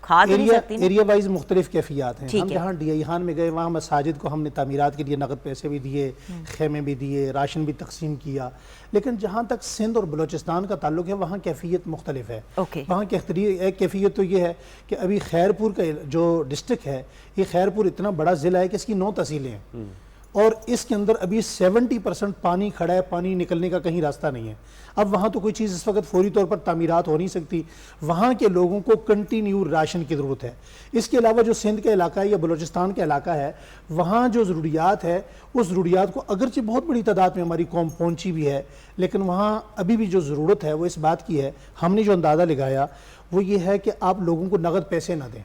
खा तो नहीं सकती? एरिया वाइज मुख्तलिफ कैफियत हैं। हम जहाँ DI खान में गए वहाँ मसाजिद को हमने तामीरात के लिए नकद पैसे भी दिए, खेमे भी दिए, राशन भी तकसीम किया। लेकिन जहाँ तक सिंध और बलूचिस्तान का ताल्लुक है वहाँ कैफियत मुख्तलिफ है। वहाँ की एक कैफियत तो ये है कि अभी खैरपुर का जो डिस्ट्रिक्ट है, ये खैरपुर इतना बड़ा ज़िला है कि इसकी 9 तहसीलें हैं। और इसके अंदर अभी 70% पानी खड़ा है, पानी निकलने का कहीं रास्ता नहीं है। अब वहाँ तो कोई चीज़ इस वक्त फौरी तौर पर तामीरात हो नहीं सकती, वहाँ के लोगों को कंटिन्यू राशन की ज़रूरत है। इसके अलावा जो सिंध का इलाका है या बलूचिस्तान का इलाका है, वहाँ जो ज़रूरियात है उस ज़रूरियात को अगरचे बहुत बड़ी तादाद में हमारी कौम पहुँची भी है, लेकिन वहाँ अभी भी जो ज़रूरत है वो इस बात की है, हमने जो अंदाज़ा लगाया वो ये है कि आप लोगों को नगद पैसे ना दें,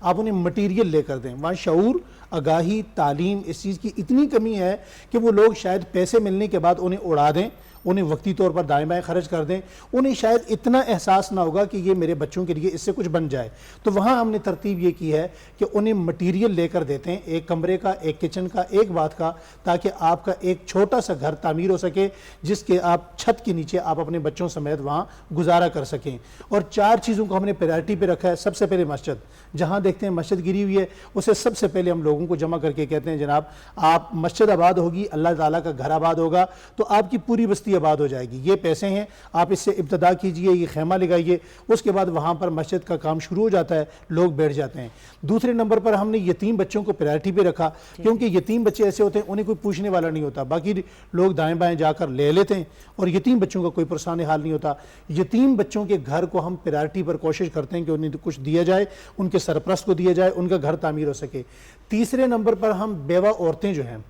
आप उन्हें मटेरियल लेकर दें। वहाँ शऊर, आगाही, तालीम, इस चीज़ की इतनी कमी है कि वो लोग शायद पैसे मिलने के बाद उन्हें उड़ा दें, उन्हें वक्ती तौर पर दाएं बाएं खर्च कर दें, उन्हें शायद इतना एहसास ना होगा कि ये मेरे बच्चों के लिए इससे कुछ बन जाए। तो वहाँ हमने तरतीब ये की है कि उन्हें मटेरियल लेकर देते हैं, एक कमरे का, एक किचन का, एक बाथ का, ताकि आपका एक छोटा सा घर तामीर हो सके जिसके आप छत के नीचे आप अपने बच्चों समेत वहाँ गुजारा कर सकें। और 4 चीज़ों को हमने प्रायोरिटी पे रखा है। सबसे पहले मस्जिद, जहाँ देखते हैं मस्जिद गिरी हुई है उसे सबसे पहले हम लोगों को जमा करके कहते हैं जनाब आप मस्जिद आबाद होगी, अल्लाह ताला का घर आबाद होगा तो आपकी पूरी बस्ती आबाद हो जाएगी। ये पैसे हैं, आप इससे इब्तदा कीजिए, ये खेमा लगाइए, उसके बाद वहाँ पर मस्जिद का काम शुरू हो जाता है, लोग बैठ जाते हैं। दूसरे नंबर पर हमने यतीम बच्चों को प्रायोरिटी पे रखा, क्योंकि यतीम बच्चे ऐसे होते हैं उन्हें कोई पूछने वाला नहीं होता, बाकी लोग दाएं बाएं जाकर ले लेते हैं और यतीम बच्चों का कोई परेशानी हाल नहीं होता। यतीम बच्चों के घर को हम प्रायोरिटी पर कोशिश करते हैं कि उन्हें कुछ दिया जाए, उनके सरपरस्त को दिया जाए, उनका घर तामीर हो सके। तीसरे नंबर पर हम बेवा औरतें जो हैं,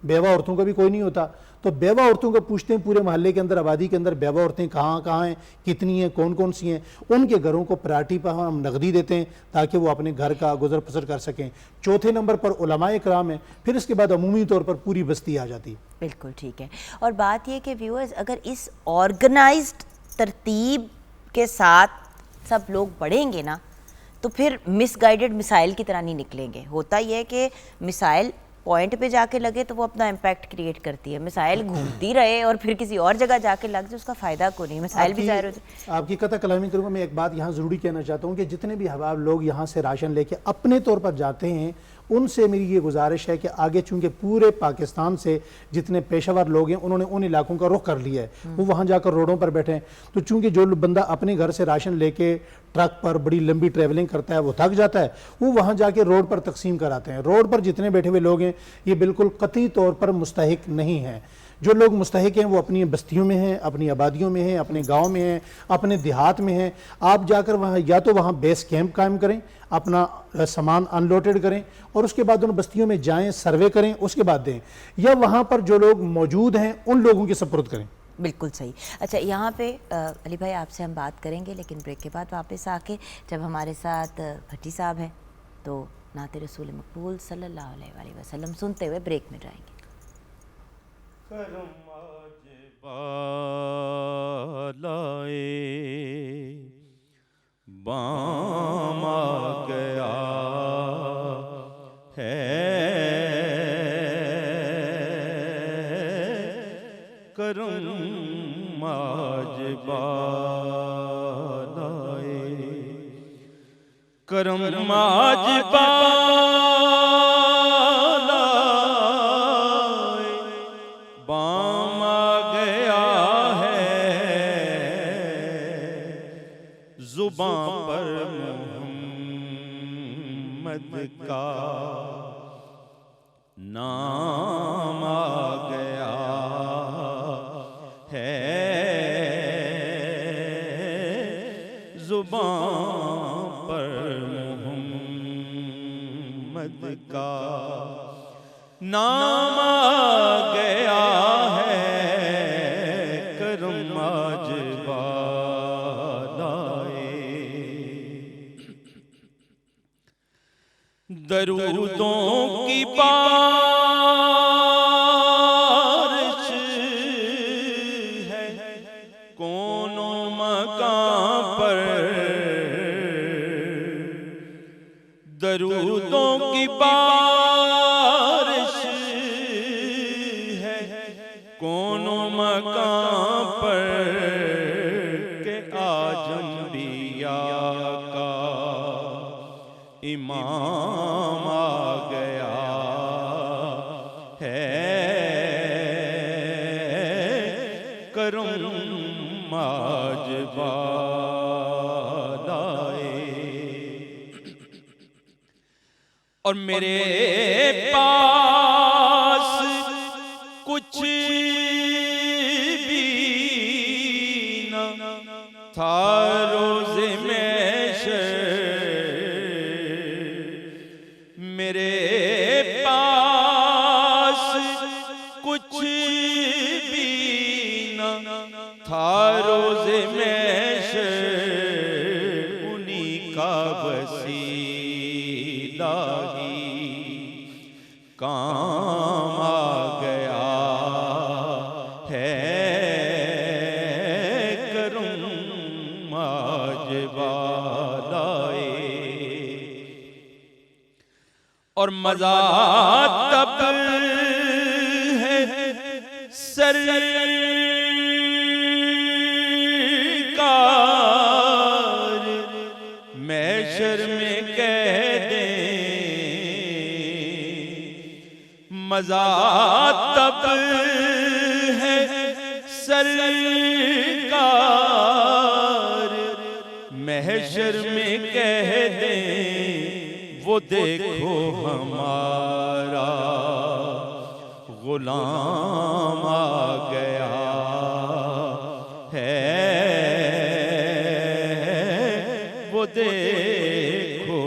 बेवा औरतों का भी कोई नहीं होता, तो बेवा औरतों को पूछते हैं पूरे मोहल्ले के अंदर, आबादी के अंदर बेवा औरतें कहाँ कहाँ हैं, कितनी हैं, कौन कौन सी हैं, उनके घरों को प्रायोरिटी पर हम नकदी देते हैं ताकि वो अपने घर का गुजर बसर कर सकें। चौथे नंबर पर उलमाए कराम है, फिर इसके बाद अमूमी तौर पर पूरी बस्ती आ जाती है। बिल्कुल ठीक है। और बात ये कि व्यूअर्स अगर इस ऑर्गेनाइज्ड तरतीब के साथ सब लोग बढ़ेंगे ना तो फिर मिसगाइडेड मिसाइल की तरह नहीं निकलेंगे। होता ही है कि मिसाइल पॉइंट पे जाके लगे तो वो अपना इम्पैक्ट क्रिएट करती है, मिसाइल घूमती रहे और फिर किसी और जगह जाके लग जाए उसका फ़ायदा को नहीं, मिसाइल भी ज़ाहिर हो जाए। आपकी कथा कलामी करूँगा, मैं एक बात यहाँ ज़रूरी कहना चाहता हूँ कि जितने भी हबाब लोग यहाँ से राशन लेके अपने तौर पर जाते हैं उनसे मेरी ये गुजारिश है कि आगे चूंकि पूरे पाकिस्तान से जितने पेशावर लोग हैं उन्होंने उन इलाकों का रुख कर लिया है, वो वहाँ जाकर रोडों पर बैठे हैं, तो चूंकि जो बंदा अपने घर से राशन लेके ट्रक पर बड़ी लंबी ट्रैवलिंग करता है वो थक जाता है, वो वहाँ जाके रोड पर तकसीम कराते हैं। रोड पर जितने बैठे हुए लोग हैं ये बिल्कुल कतई तौर पर मुस्तहिक नहीं हैं। जो लोग मुस्तहिक हैं वो अपनी बस्तियों में हैं, अपनी आबादियों में हैं, अपने गांव में हैं, अपने देहात में हैं। आप जाकर वहाँ या तो वहाँ बेस कैंप कायम करें, अपना सामान अनलोडेड करें और उसके बाद उन बस्तियों में जाएं, सर्वे करें, उसके बाद दें, या वहाँ पर जो लोग मौजूद हैं उन लोगों की सपुर्द करें। बिल्कुल सही। अच्छा, यहाँ पे अली भाई आपसे हम बात करेंगे लेकिन ब्रेक के बाद वापस आके जब हमारे साथ भट्टी साहब हैं तो नाते रसूल मकबूल सल्लल्लाहु अलैहि वसल्लम सुनते हुए ब्रेक में जाएंगे। करम आज बालाए बाम आ गया है, करम आज बालाए, करम आज बाम आ गया है, जुबां पर मोहम्मद का नाम आ गया है, जुबां पर मोहम्मद का नाम आ गया है, करम आज बालाए। दरूदों की बारिश है कोनों मकां पर, दरूदों की बारिश है कोनों मकां पर, के आज अंबिया का इमाम आ गया है, करम आज बालाए। और मेरे पास भी न था रोज़े महशर मेरे पास, कुछ भी न था रोज़े महशर उन्हीं का वसीला ही काम आ गया है। करूं आज वालाए और मजा तब है सरकार महशर में कह दें, मजा तब है सरकार महशर में कह दें, वो देखो हमारा गुलाम आ गया है। वो देखो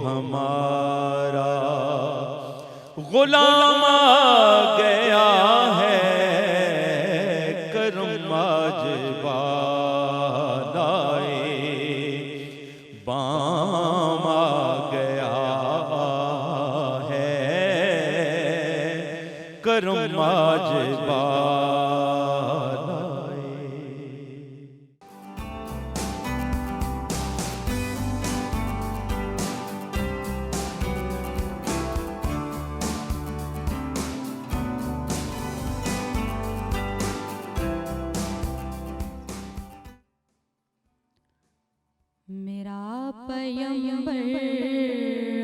हमारा गुलाम आ गया है। करम आज वालाए बाम आ गया है। करम आज वालाए। मेरा पैगंबर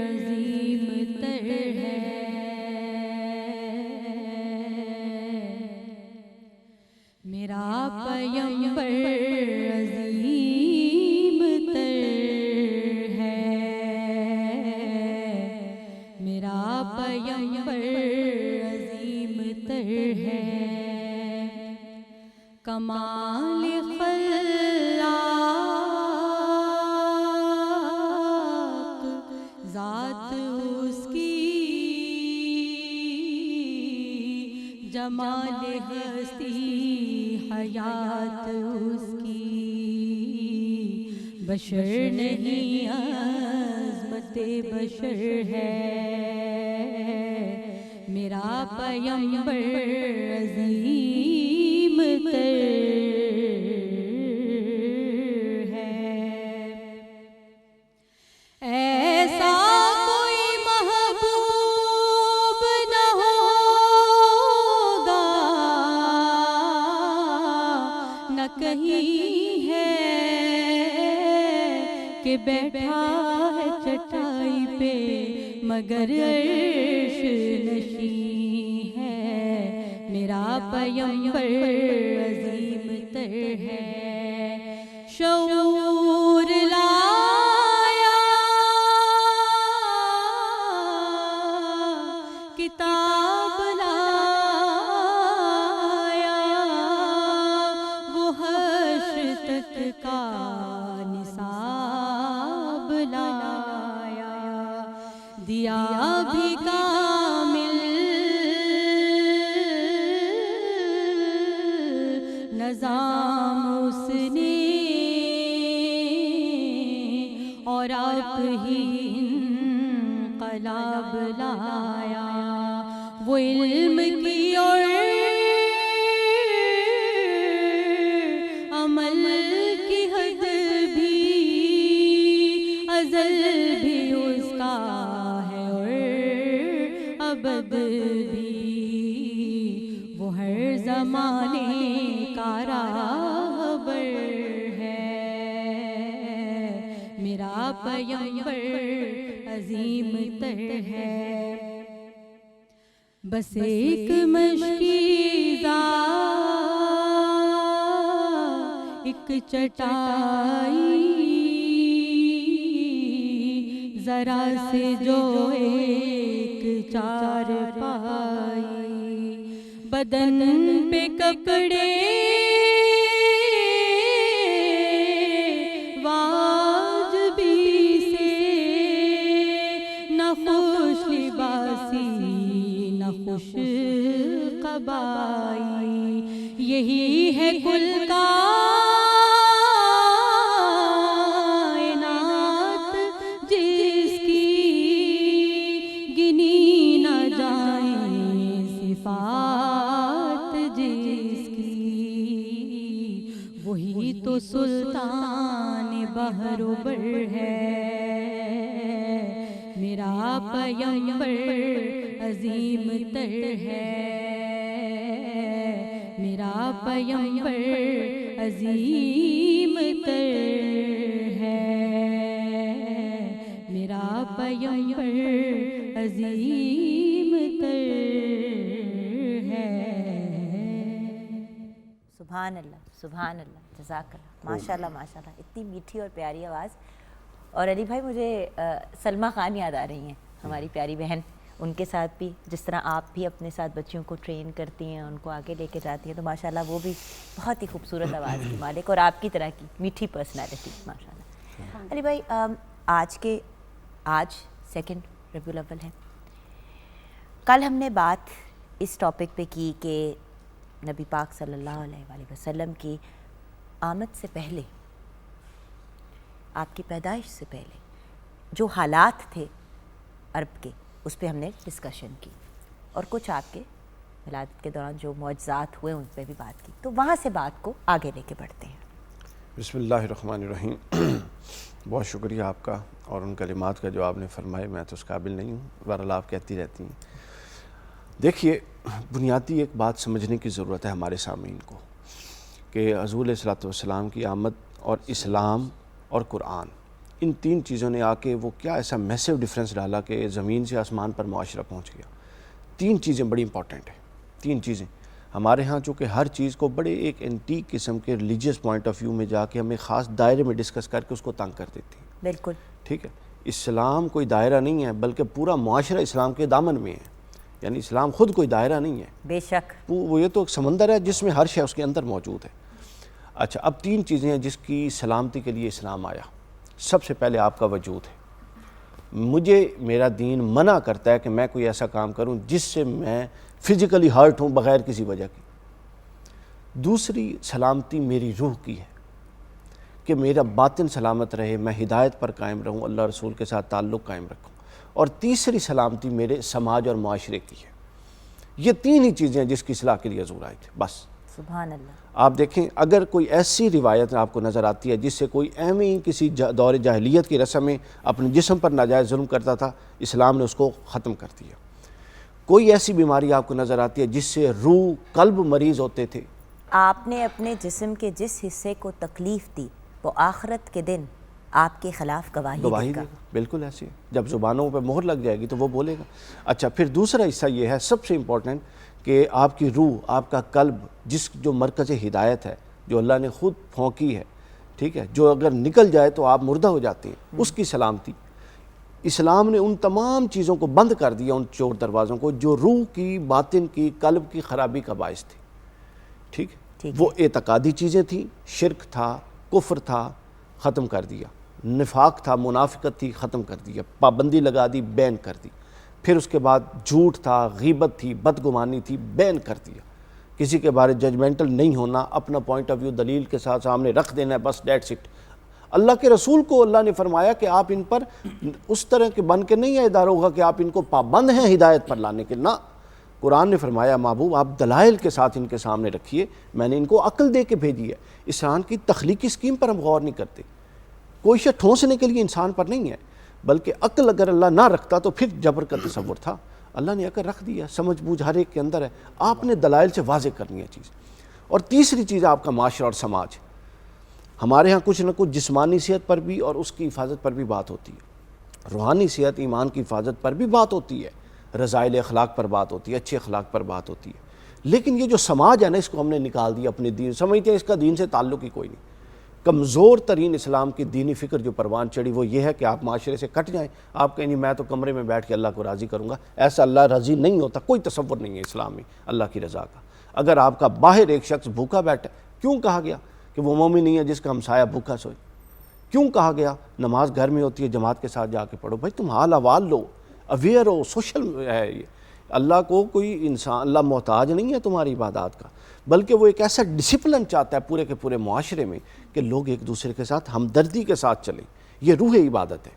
अजीम तर है, मेरा पैगंबर अजीम तर है, मेरा पैगंबर अजीम तर है। कमाल खल्लाक ज़ात उसकी, जमाल हस्ती हयात उसकी, बशर नहीं अज़मते बशर है। मेरा पैगंबर अज़ीम तर है। ऐसा कोई महबूब न होगा, न कहीं है कि बैठा है चटाई पे मगर अर्श नशीं है। मेरा पैगंबर अजीम तर है। शऊर लाया किताब लाया, वो हश्र तक का निसाब लाया, दिया भी कामिल नज़ाम उसने, और आप ही इनक़लाब लाया। वो इल्म की और अमल की हद भी अज़ल भी उसका है और अबद भी। वो हर ज़माने का राहबर है। मेरा पैगंबर अजीम तर है। बस एक मशकीज़ा एक चटाई, जरा से जो एक चार पाई, बदन पे कपड़े वाजबी से, न खुश लिबासी न खुश कबाई, यही है कुल कायनात जिसकी गिनी न जाए सिफात जिसकी, वही तो सुल्तान बहरोबर है, मेरा पैगंबर अजीम तर है, मेरा पैगंबर अजीम तर है, मेरा पैगंबर अजीम तर है। सुभान अल्लाह, सुभान अल्लाह, जज़ाकल्लाह, माशाल्लाह माशाल्लाह, इतनी मीठी और प्यारी आवाज़। और अली भाई, मुझे सलमा खान याद आ रही हैं, हमारी प्यारी बहन। उनके साथ भी जिस तरह आप भी अपने साथ बच्चियों को ट्रेन करती हैं, उनको आगे लेके जाती हैं, तो माशाल्लाह वो भी बहुत ही खूबसूरत आवाज़ की मालिक और आपकी तरह की मीठी पर्सनालिटी, माशाल्लाह। अली भाई, आज 2 रबीउल अव्वल है। कल हमने बात इस टॉपिक पे की कि नबी पाक सल्लल्लाहु अलैहि वसल्लम की आमद से पहले, आपकी पैदाइश से पहले जो हालात थे अरब के, उस पे हमने डिस्कशन की, और कुछ आपके विलादत के दौरान जो मौजज़ात हुए उन पे भी बात की। तो वहाँ से बात को आगे लेके बढ़ते हैं। बिस्मिल्लाहिर्रहमानिर्रहीम। बहुत शुक्रिया आपका, और उन कलिमात का जो आपने फरमाए, मैं तो उस काबिल नहीं हूँ, बहरहाल आप कहती रहती हैं। देखिए, बुनियादी एक बात समझने की ज़रूरत है हमारे सामीन को कि हज़ूर अलैहिस्सलातु वस्सलाम की आमद और इस्लाम और कुरान, इन 3 चीज़ों ने आके वो क्या ऐसा मैसिव डिफरेंस डाला कि ज़मीन से आसमान पर मुआशरा पहुँच गया। 3 चीज़ें बड़ी इंपॉर्टेंट हैं। 3 चीज़ें हमारे यहाँ, चूँकि हर चीज़ को बड़े एक एंटीक किस्म के रिलीजियस पॉइंट ऑफ व्यू में जाके हमें ख़ास दायरे में डिस्कस करके उसको तंग कर देती हैं। बिल्कुल ठीक है। इस्लाम कोई दायरा नहीं है, बल्कि पूरा मुआशरा इस्लाम के दामन में है। यानी इस्लाम खुद कोई दायरा नहीं है, बेशक वो ये तो एक समंदर है जिसमें हर शय उसके अंदर मौजूद है। अच्छा, अब 3 चीज़ें हैं जिसकी सलामती के लिए इस्लाम आया। सबसे पहले आपका वजूद है। मुझे मेरा दीन मना करता है कि मैं कोई ऐसा काम करूं जिससे मैं फ़िज़िकली हर्ट हूं बग़ैर किसी वजह की। दूसरी सलामती मेरी रूह की है कि मेरा बातिन सलामत रहे, मैं हिदायत पर कायम रहूं, अल्लाह रसूल के साथ ताल्लुक़ कायम रखूं। और तीसरी सलामती मेरे समाज और माशरे की है। ये 3 ही चीज़ें जिसकी इस्लाह के लिए हज़ूर आए थे, बस। सुभान अल्लाह। आप देखें, अगर कोई ऐसी रिवायत आपको नज़र आती है जिससे कोई एवं ही किसी दौर जाहिलियत की रस्म में अपने जिस्म पर नाजायज़ जुल्म करता था, इस्लाम ने उसको ख़त्म कर दिया। कोई ऐसी बीमारी आपको नज़र आती है जिससे रूह कल्ब मरीज़ होते थे, आपने अपने जिस्म के जिस हिस्से को तकलीफ़ दी वो आखिरत के दिन आपके ख़िलाफ़ गवाही देगा। बिल्कुल ऐसे। जब ज़ुबानों पर मोहर लग जाएगी तो वो बोलेगा। अच्छा, फिर दूसरा हिस्सा ये है सबसे इम्पोर्टेंट कि आपकी रूह, आपका कल्ब, जिस जो मरकज़ हिदायत है, जो अल्लाह ने ख़ुद फौंकी है, ठीक है, जो अगर निकल जाए तो आप मुर्दा हो जाते हैं, उसकी सलामती इस्लाम ने उन तमाम चीज़ों को बंद कर दिया, उन चोर दरवाज़ों को जो रूह की, बातिन की, कल्ब की ख़राबी का बायस थी। ठीक है, वो एतकादी चीज़ें थी, शिरक था, कुफ्र था, ख़त्म कर दिया। निफाक था, मुनाफिकत थी, ख़त्म कर दिया, पाबंदी लगा दी, बैन कर दी। फिर उसके बाद झूठ था, गीबत थी, बदगुमानी थी, बैन कर दिया। किसी के बारे जजमेंटल नहीं होना, अपना पॉइंट ऑफ व्यू दलील के साथ सामने रख देना है, बस डेट्स इट। अल्लाह के रसूल को अल्लाह ने फरमाया कि आप इन पर उस तरह के बन के नहीं आयदार होगा कि आप इनको पाबंद हैं हिदायत पर लाने के, ना। कुरान ने फरमाया, महबूब आप दलाइल के साथ इनके सामने रखिए, मैंने इनको अक्ल दे के भेजी है। इंसान की तख्लीकी स्कीम पर हम गौर नहीं करते। कोई शय ठोंसने के लिए इंसान पर नहीं है, बल्कि अक्ल अगर अल्लाह ना रखता तो फिर जबर का तसव्वुर था। अल्लाह ने अक्ल रख दिया, समझ बूझ हर एक के अंदर है, आपने दलाइल से वाज़ेह करनी है चीज़। और तीसरी चीज़ आपका माशरा और समाज। हमारे यहाँ कुछ ना कुछ जिस्मानी सेहत पर भी और उसकी हिफाजत पर भी बात होती है, रूहानी सेहत, ईमान की हिफाजत पर भी बात होती है, रज़ाइल अखलाक पर बात होती है, अच्छे अखलाक पर बात होती है। लेकिन ये जो समाज है ना, इसको हमने निकाल दिया अपने दीन, समझते हैं इसका दीन से ताल्लुक़ ही कोई नहीं। कमज़ोर तरीन इस्लाम की दीनी फ़िक्र जो परवान चढ़ी वो ये है कि आप माशरे से कट जाएँ। आप कहें नहीं, मैं तो कमरे में बैठ के अल्लाह को राज़ी करूँगा, ऐसा अल्लाह राज़ी नहीं होता, कोई तसव्वुर नहीं है इस्लाम में अल्लाह की रज़ा का। अगर आपका बाहर एक शख्स भूखा बैठा, क्यों कहा गया कि वो मोमिन नहीं है जिसका हमसाया भूखा सोए? क्यों कहा गया नमाज घर में होती है जमात के साथ जाके पढ़ो? भाई तुम हाल अहवाल लो, अवेयर हो, सोशल है ये। अल्लाह को कोई इंसान, अल्लाह मोहताज नहीं है तुम्हारी इबादत का, बल्कि वो एक ऐसा डिसिप्लिन चाहता है पूरे के पूरे मुआशरे में कि लोग एक दूसरे के साथ हमदर्दी के साथ चलें। ये रूह इबादत है,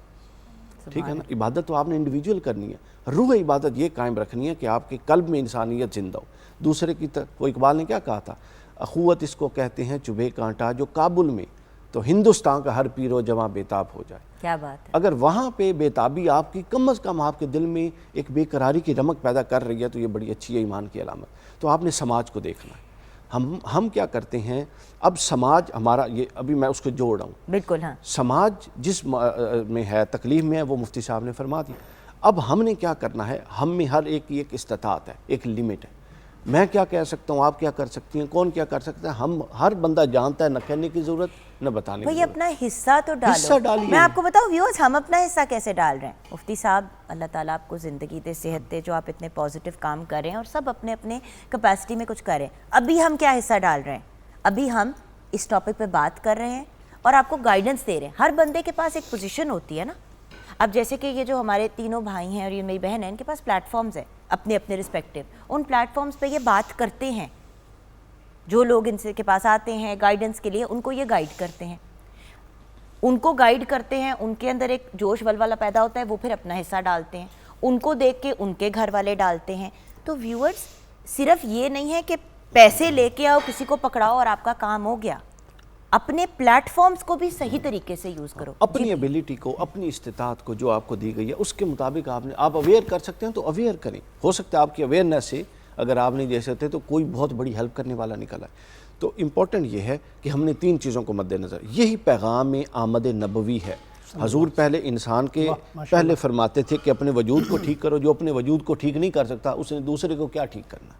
ठीक है ना। इबादत तो आपने इंडिविजुअल करनी है, रूह इबादत ये कायम रखनी है कि आपके कल्ब में इंसानियत जिंदा हो। दूसरे की वो इकबाल ने क्या कहा था, अखुवत इसको कहते हैं चुभे कांटा जो काबुल में, तो हिंदुस्तान का हर पीरो जवां बेताब हो जाए। क्या बात है। अगर वहाँ पे बेताबी आपकी कम अज़ कम आपके दिल में एक बेकरारी की रमक पैदा कर रही है तो ये बड़ी अच्छी है ईमान की अलामत। तो आपने समाज को देखना है। हम क्या करते हैं, अब समाज हमारा ये, अभी मैं उसको जोड़ रहा हूँ, बिल्कुल हाँ, समाज जिस में है, तकलीफ में है, वो मुफ्ती साहब ने फरमा दी। अब हमने क्या करना है, हम में हर एक की एक इस्तात है, एक लिमिट है। मैं क्या कह सकता हूँ, आप क्या कर सकती हैं, कौन क्या कर सकता है, हम हर बंदा जानता है, न कहने की ज़रूरत न बताने की भाई ज़रूरत। अपना हिस्सा तो डालो। हिस्सा डालिए। मैं आपको बताऊं व्यूअर्स, हम अपना हिस्सा कैसे डाल रहे हैं। मुफ्ती साहब, अल्लाह ताला आपको ज़िंदगी दे, सेहत दे, जो आप इतने पॉजिटिव काम कर रहे हैं और सब अपने अपने कैपेसिटी में कुछ कर रहे हैं। अभी हम क्या हिस्सा डाल रहे हैं, अभी हम इस टॉपिक पे बात कर रहे हैं और आपको गाइडेंस दे रहे हैं। हर बंदे के पास एक पोजीशन होती है ना। अब जैसे कि ये जो हमारे तीनों भाई हैं और ये मेरी बहन है, इनके पास प्लेटफॉर्म्स है अपने अपने रिस्पेक्टिव, उन प्लेटफॉर्म्स पे ये बात करते हैं। जो लोग इनसे के पास आते हैं गाइडेंस के लिए, उनको ये गाइड करते हैं, उनको गाइड करते हैं, उनके अंदर एक जोश वलवला पैदा होता है, वो फिर अपना हिस्सा डालते हैं, उनको देख के उनके घर वाले डालते हैं। तो व्यूअर्स, सिर्फ ये नहीं है कि पैसे लेके आओ, किसी को पकड़ाओ और आपका काम हो गया। अपने प्लेटफॉर्म्स को भी सही तरीके से यूज़ करो, अपनी एबिलिटी को, अपनी इस्तिताअत को जो आपको दी गई है उसके मुताबिक आप अवेयर कर सकते हैं तो अवेयर करें। हो सकता है आपकी अवेयरनेस से, अगर आप नहीं दे सकते तो कोई बहुत बड़ी हेल्प करने वाला निकला है। तो इम्पोर्टेंट ये है कि हमने 3 चीज़ों को मद्देनज़र, यही पैगाम में आमद नबवी है। हजूर पहले इंसान के पहले फरमाते थे कि अपने वजूद को ठीक करो, जो अपने वजूद को ठीक नहीं कर सकता उसने दूसरे को क्या ठीक करना।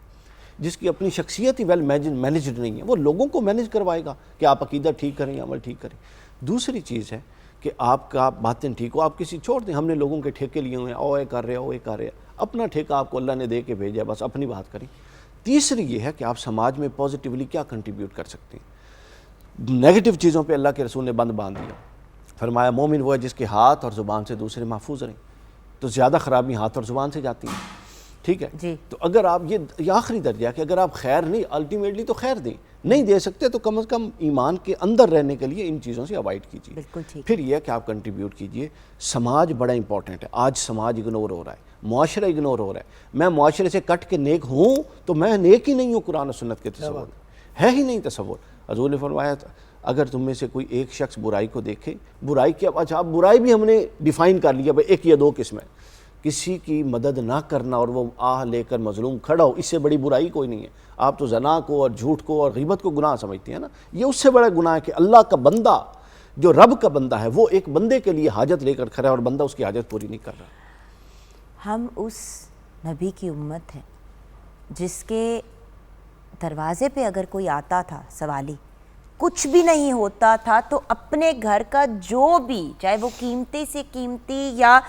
जिसकी अपनी शख्सियत ही वेल मैनेज्ड नहीं है, वो लोगों को मैनेज करवाएगा कि आप अकीदा ठीक करें, अमल ठीक करें। दूसरी चीज़ है कि आपका बातिन ठीक हो, आप किसी छोड़ दें, हमने लोगों के ठेके लिए हुए हैं, ओ ये कर रहे हो, ये कर रहे हैं, अपना ठेका आपको अल्लाह ने दे के भेजा है, बस अपनी बात करें। तीसरी ये है कि आप समाज में पॉजिटिवली क्या कंट्रीब्यूट कर सकते हैं। नेगेटिव चीज़ों पे अल्लाह के रसूल ने बंद बांध दिया, फरमाया मोमिन वो है जिसके हाथ और ज़ुबान से दूसरे महफूज रहें। तो ज़्यादा ख़राबी हाथ और ज़ुबान से जाती है, ठीक है जी। तो अगर आप ये आखिरी दर्जा कि अगर आप खैर नहीं, अल्टीमेटली तो खैर दें, नहीं दे सकते तो कम से कम ईमान के अंदर रहने के लिए इन चीज़ों से अवॉइड कीजिए। बिल्कुल ठीक। फिर यह कि आप कंट्रीब्यूट कीजिए। समाज बड़ा इंपॉर्टेंट है। आज समाज इग्नोर हो रहा है, मुआशरा इग्नोर हो रहा है। मैं मुआशरे से कट के नेक हूँ तो मैं नेक ही नहीं हूँ, कुरान और सुन्नत के तसव्वुर है ही नहीं तसव्वुर। हज़ूर ने फरमाया अगर तुम में से कोई एक शख्स बुराई को देखे, बुराई की, अच्छा आप बुराई भी हमने डिफ़ाइन कर लिया भाई, 1 या 2 किस्में, किसी की मदद ना करना और वो आह लेकर मजलूम खड़ा हो, इससे बड़ी बुराई कोई नहीं है। आप तो जना को और झूठ को और ग़ीबत को गुनाह समझती हैं ना, ये उससे बड़ा गुनाह है कि अल्लाह का बंदा, जो रब का बंदा है, वो एक बंदे के लिए हाजत लेकर खड़ा है और बंदा उसकी हाजत पूरी नहीं कर रहा। हम उस नबी की उम्मत है जिसके दरवाजे पे अगर कोई आता था सवाली, कुछ भी नहीं होता था तो अपने घर का जो भी, चाहे वो कीमती से कीमती या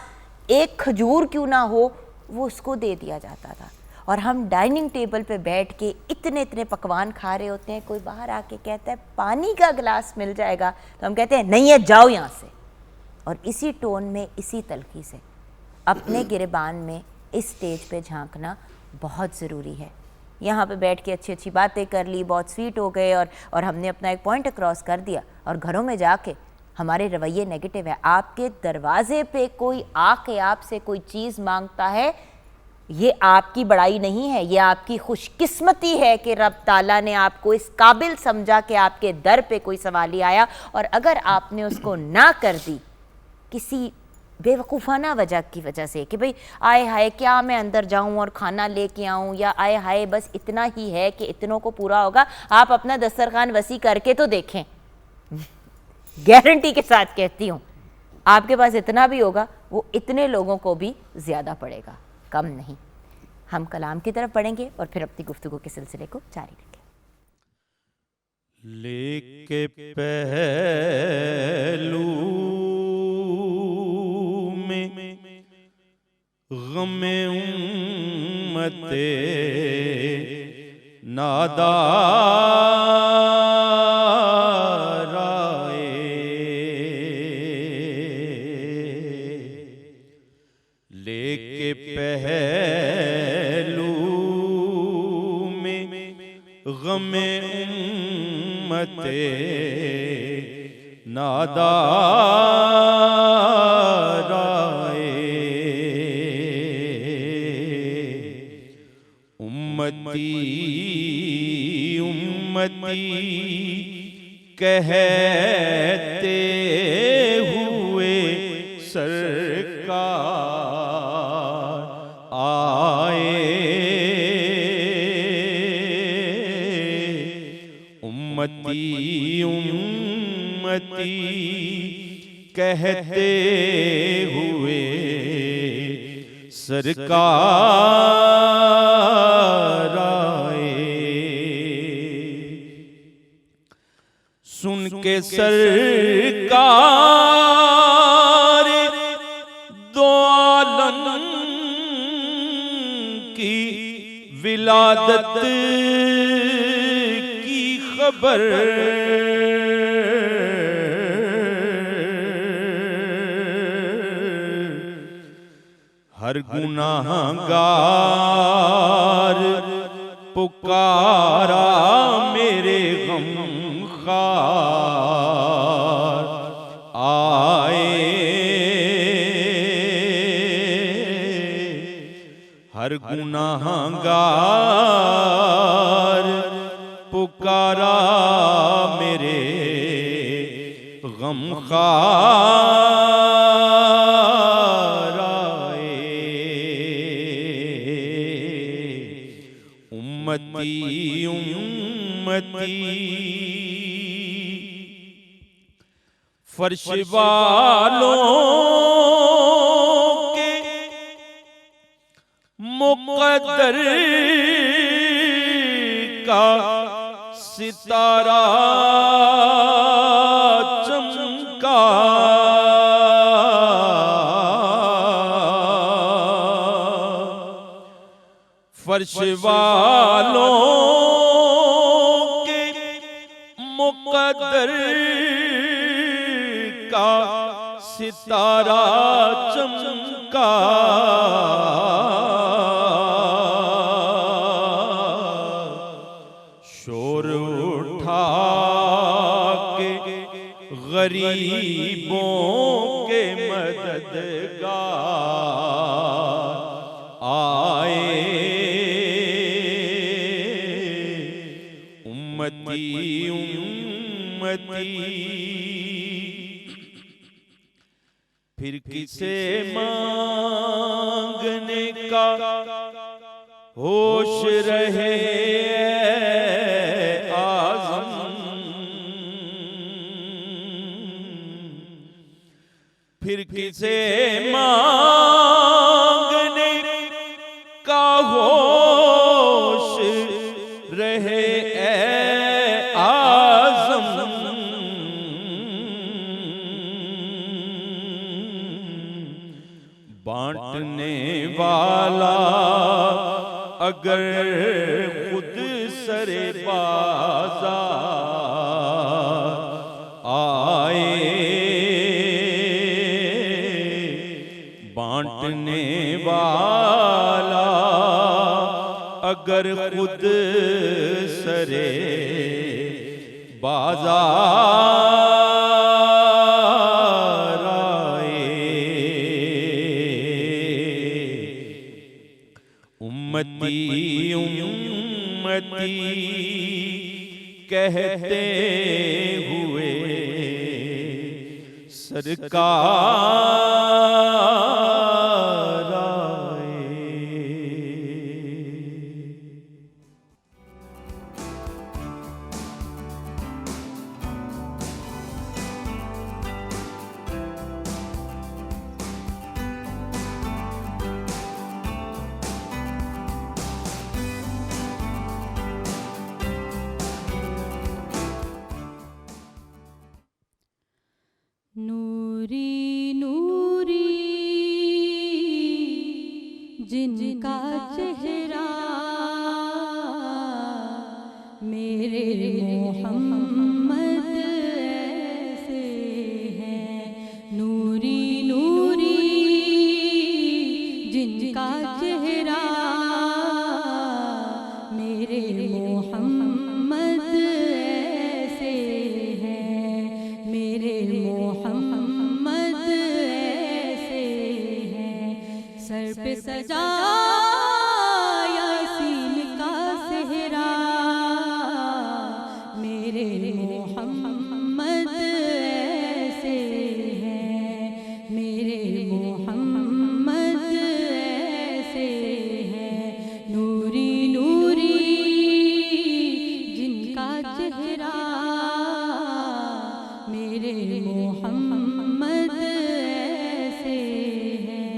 एक खजूर क्यों ना हो, वो उसको दे दिया जाता था। और हम डाइनिंग टेबल पे बैठ के इतने इतने पकवान खा रहे होते हैं, कोई बाहर आके कहता है पानी का गिलास मिल जाएगा तो हम कहते हैं नहीं है, जाओ यहाँ से। और इसी टोन में, इसी तलखी से अपने गिरबान में इस स्टेज पे झांकना बहुत ज़रूरी है। यहाँ पे बैठ के अच्छी अच्छी बातें कर ली, बहुत स्वीट हो गए और हमने अपना एक पॉइंट क्रॉस कर दिया, और घरों में जाके हमारे रवैये नेगेटिव है। आपके दरवाजे पे कोई आके आपसे कोई चीज़ मांगता है, ये आपकी बड़ाई नहीं है, ये आपकी खुशकिस्मती है कि रब ताला ने आपको इस काबिल समझा कि आपके दर पे कोई सवाली आया, और अगर आपने उसको ना कर दी किसी बेवकूफ़ाना वजह की वजह से कि भाई आए हाय क्या मैं अंदर जाऊं और खाना लेके आऊं, या आए हाय बस इतना ही है कि इतनों को पूरा होगा, आप अपना दस्तरखान वसी करके तो देखें। गारंटी के साथ कहती हूँ, आपके पास इतना भी होगा वो इतने लोगों को भी ज़्यादा पड़ेगा, कम नहीं। हम कलाम की तरफ बढ़ेंगे और फिर अपनी गुफ्तगू के सिलसिले को जारी रखेंगे। लेके पहलू में गमे उम्मते नादाराए लेके पहलू में गमे उम्मते नादाराए उम्मती उम्मती कहते हुए सरकार आए उम्मती उम्मती कहते हुए सरकार आए सुन के सरकार दो आलम की विलादत की खबर हर गुनाहगार पुकारा मेरे गमखार आए हर गुनाहगार पुकारा मेरे गमखार उम्मती उम्मती फर्श वालों के मुक़द्दर का सितारा चमका फर्श वालों के मुक़द्दर का सितारा चमका शोर उठा के गरीबों के मददगार आए उम्मती उम्मती फिर किसे मांगने का होश रहे आज़म फिर किसे मांगने का होश रहे आज़म बांटने वाला अगर खुद सरे बाज़ार आए बांटने वाला अगर खुद सरे बाज़ार आए उम्मती उम्मती कहते हुए सरकार आए। नूरी नूरी जिनका चेहरा मेरे मोहम्मद ऐसे हैं, नूरी नूरी जिनका चेहरा, मेरे मोहम्मद ऐसे हैं, मेरे मोहम्मद ऐसे हैं, सर पे सजा यासीन का सेहरा, मेरे मोहम्मद ऐसे हैं, मेरे मोहम्मद ऐसे हैं, नूरी नूरी जिनका चेहरा, मेरे मोहम्मद ऐसे हैं।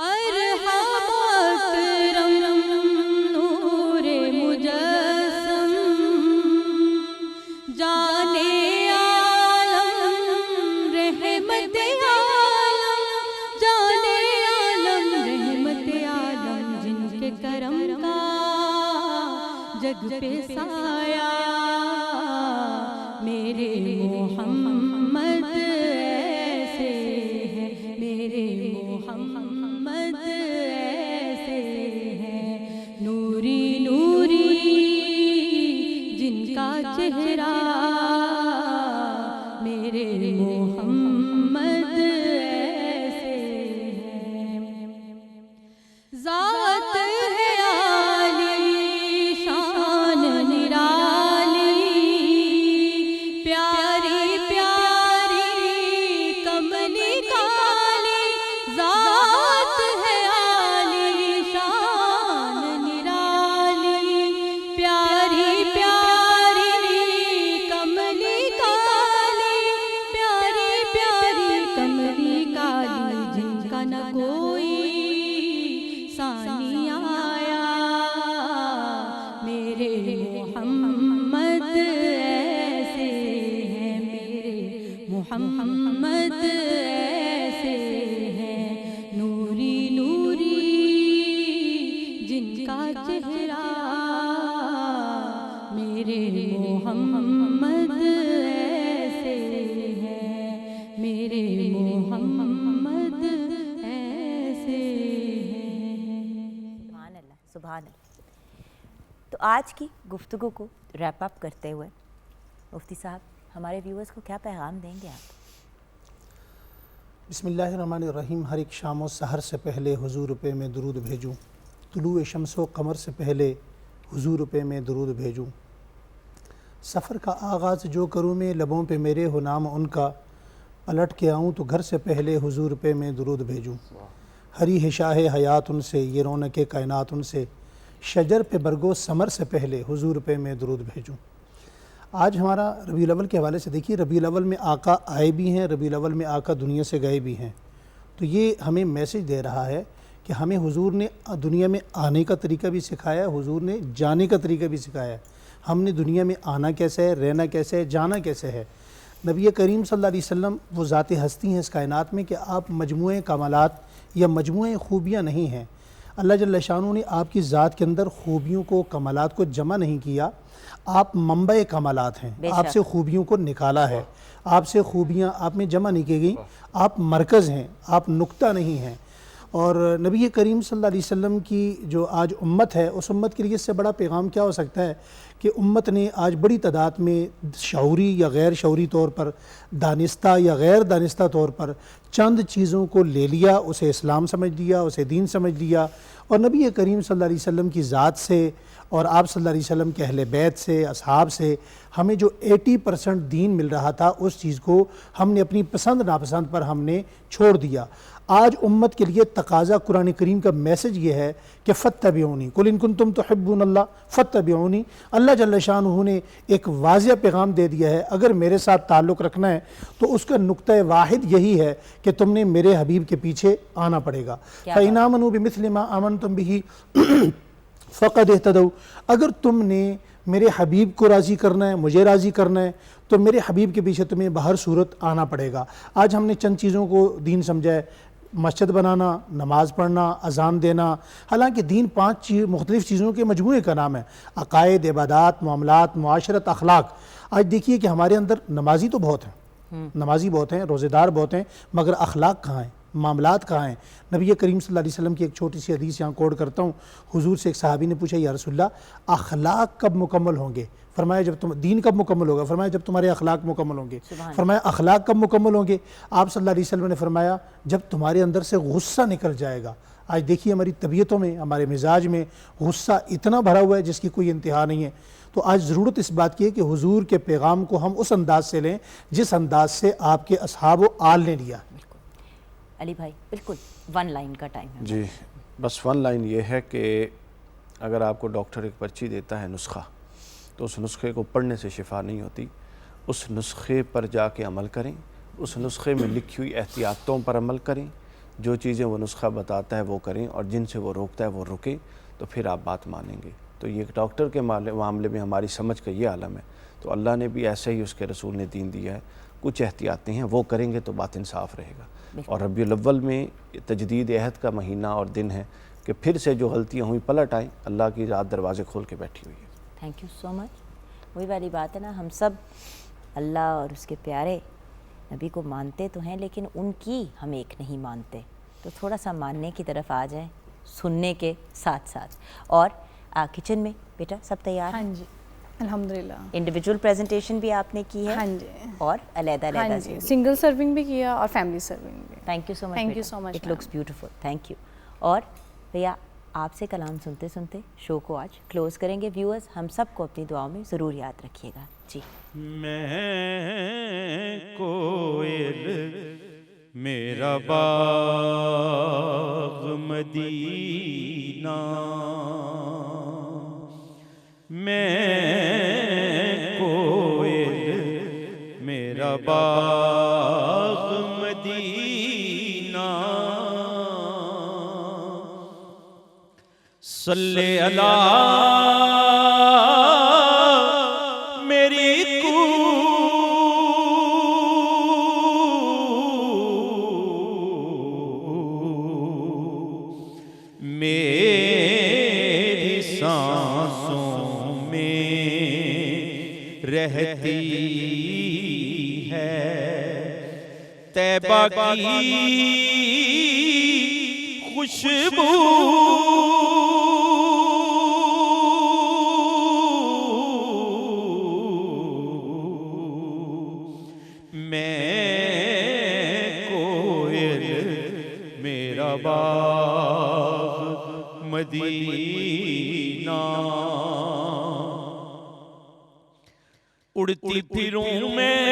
अरहम अकरम नूरे मुजस्सम, जाने आलम रहमत आलम, जाने आलम रहमत आलम, जिनके करम का जग पे साया, मेरे मोहम्मद ऐसे हैं, मेरे मोहम्मद ऐसे हैं, नूरी नूरी जिनका चेहरा, मेरे मोहम्मद ऐसे हैं। ज़ात है आली शान निराली, प्यारी प्यारी कमली काली, ज़ात है आली शान निराली, प्यारी प्यारी कमली काली, प्यारी प्यारी कमली काली, जिनका न कोई सानी आया, मेरे मोहम्मद ऐसे हैं, मेरे मोहम्मद ऐसे हैं, नूरी नूरी जिनका चेहरा, मेरे मोहम्मद ऐसे हैं, मेरे मोहम्मद ऐसे हैं। सुभान अल्लाह, सुभान अल्लाह। तो आज की गुफ्तगू को रैप अप करते हुए मुफ्ती साहब हमारे व्यूअर्स को क्या पैगाम देंगे आप? बिस्मिल्लाहिर्रहमानिर्रहीम। हर एक शाम व सहर से पहले हुजूर पे मैं दुरूद भेजूँ, तुलूए शम्स व कमर से पहले हुजूर पे मैं दुरूद भेजूँ, सफ़र का आगाज़ जो करूँ मैं लबों पे मेरे हो नाम उनका, पलट के आऊँ तो घर से पहले हुजूर पे मैं दुरूद भेजूँ, हरी है शाह हयात उनसे, ये रौनक कायनात उनसे, शजर पे बरगो समर से पहले हुजूर पे मैं दुरूद भेजूँ। आज हमारा रबीउल अव्वल के हवाले से देखिए, रबीउल अव्वल में आका आए भी हैं, रबीउल अव्वल में आका दुनिया से गए भी हैं। तो ये हमें मैसेज दे रहा है कि हमें हुजूर ने दुनिया में आने का तरीका भी सिखाया, हुजूर ने जाने का तरीका भी सिखाया। हमने दुनिया में आना कैसे है, रहना कैसे है, जाना कैसे है। नबी करीम सल्लल्लाहु अलैहि वसल्लम वो ज़ात हस्ती हैं इस कायनात में कि आप मजमूए कमालात या मजमूए खूबियाँ नहीं हैं। अल्लाह जल्ल शानू ने आपकी ज़ात के अंदर खूबियों को, कमालात को जमा नहीं किया, आप मंबे कमालात हैं, आपसे खूबियों को निकाला है, आपसे खूबियाँ आप में जमा नहीं की गई, आप मरकज़ हैं, आप नुक्ता नहीं हैं। और नबी करीम सल्लल्लाहु अलैहि वसल्लम की जो आज उम्मत है, उस उम्मत के लिए इससे बड़ा पैगाम क्या हो सकता है कि उम्मत ने आज बड़ी तादाद में शऊरी या गैर शऊरी तौर पर, दानिस्ता या गैर दानिस्ता तौर पर चंद चीज़ों को ले लिया, उसे इस्लाम समझ लिया, उसे दीन समझ लिया, और नबी करीम सल्लल्लाहु अलैहि वसल्लम की ज़ात से और आप सल्लल्लाहु अलैहि वसल्लम के अहले बैत से, असहाब से हमें जो 80% दीन मिल रहा था, उस चीज़ को हमने अपनी पसंद नापसंद पर हमने छोड़ दिया। आज उम्मत के लिए तकाज़ा कुरान करीम का मैसेज ये है कि फ़त्तबिऊनी कुल इन कुंतुम तुहिब्बूनल्लाह फ़त्तबिऊनी। अल्लाह जल्ल शानुहु ने एक वाज़िह पैगाम दे दिया है, अगर मेरे साथ ताल्लुक़ रखना है तो उसका नुक्ता वाहिद यही है कि तुमने मेरे हबीब के पीछे आना पड़ेगा। फ़इन आमनू बिमिस्लि मा आमनतुम बिही फ़क़द इहतदौ। अगर तुमने मेरे हबीब को राज़ी करना है, मुझे राज़ी करना है, तो मेरे हबीब के पीछे तुम्हें बहर सूरत आना पड़ेगा। आज हमने चंद चीज़ों को दीन समझा है, मस्जिद बनाना, नमाज पढ़ना, अजान देना, हालांकि दीन 5 मुख्तलिफ़ चीज़ों के मजमूए का नाम है। अकायद, इबादात, मामलात, मुआशरत, अखलाक। आज देखिए कि हमारे अंदर नमाजी तो बहुत हैं, नमाजी बहुत हैं, रोज़ेदार बहुत हैं, मगर अखलाक कहाँ हैं, मामलात कहाँ हैं। नबी करीम सल्लल्लाहु अलैहि वसल्लम की एक छोटी सी हदीस यहाँ कोड करता हूँ। हुजूर से एक सहाबी ने पूछा, या रसूलल्लाह अखलाक कब मुकम्मल होंगे? फरमाया जब तुम दीन कब मुकम्मल होगा? फरमाया जब तुम्हारे अखलाक मुकम्मल होंगे। फरमाया अखलाक कब मुकम्मल होंगे? आप सल्लल्लाहु अलैहि वसल्लम ने फरमाया जब तुम्हारे अंदर से गुस्सा निकल जाएगा। आज देखिए हमारी तबीयतों में, हमारे मिजाज में गुस्सा इतना भरा हुआ है जिसकी कोई इंतहा नहीं है। तो आज ज़रूरत इस बात की है कि हुजूर के पैगाम को हम उस अंदाज से लें जिस अंदाज से आपके असहाब व आल ने लिया। अली भाई बिल्कुल 1 लाइन का टाइम है। जी, बस 1 लाइन ये है कि अगर आपको डॉक्टर एक पर्ची देता है नुस्खा, तो उस नुस्खे को पढ़ने से शिफा नहीं होती। उस नुस्खे पर जाके अमल करें, उस नुस्खे में लिखी हुई एहतियातों पर अमल करें, जो चीज़ें वो नुस्खा बताता है वो करें, और जिनसे वो रोकता है वो रुकें, तो फिर आप बात मानेंगे। तो ये डॉक्टर के मामले में हमारी समझ का ये आलम है। तो अल्लाह ने भी ऐसे ही उसके रसूल ने दीन दिया है। कुछ एहतियातें हैं, वो करेंगे तो बात इंसाफ रहेगा। और रबीउल अव्वल में तजदीद अहद का महीना और दिन है कि फिर से जो गलतियाँ हुई पलट आएँ। अल्लाह की रात दरवाज़े खोल के बैठी हुई है। Thank you so much. वही वाली बात है ना, हम सब अल्लाह और उसके प्यारे नबी को मानते तो हैं, लेकिन उनकी हम एक नहीं मानते। तो थोड़ा सा मानने की तरफ आ जाए, सुनने के साथ साथ। और किचन में बेटा सब तैयार? हाँ जी, अल्हम्दुलिल्लाह। इंडिविजुअल प्रेजेंटेशन भी आपने की है? हाँ जी। और अलग-अलग? हाँ जी, सिंगल सर्विंग भी किया और फैमिली सर्विंग भी। Thank you so much. Thank you so much. It looks beautiful, thank you. और भैया आपसे कलाम सुनते सुनते शो को आज क्लोज करेंगे। व्यूअर्स, हम सबको अपनी दुआओं में ज़रूर याद रखिएगा जी। मैं कोयल मेरा बाग मदीना, मैं कोयल मेरा बाग मदीना, सल्ले अला मेरी मेरी सांसों में रहती है तैबा की खुशबू, बाग मदीना, उड़ती फिरूं मैं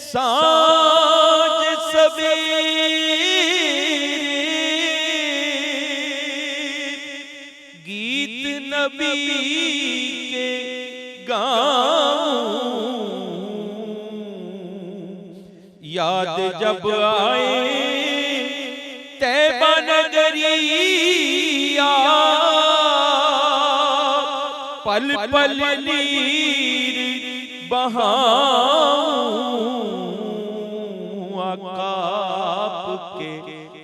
साँझ सवेरे, गीत नबी के गाऊं, याद जब आए तैबा नगरिया, पल पल नीर बहाऊं, आका के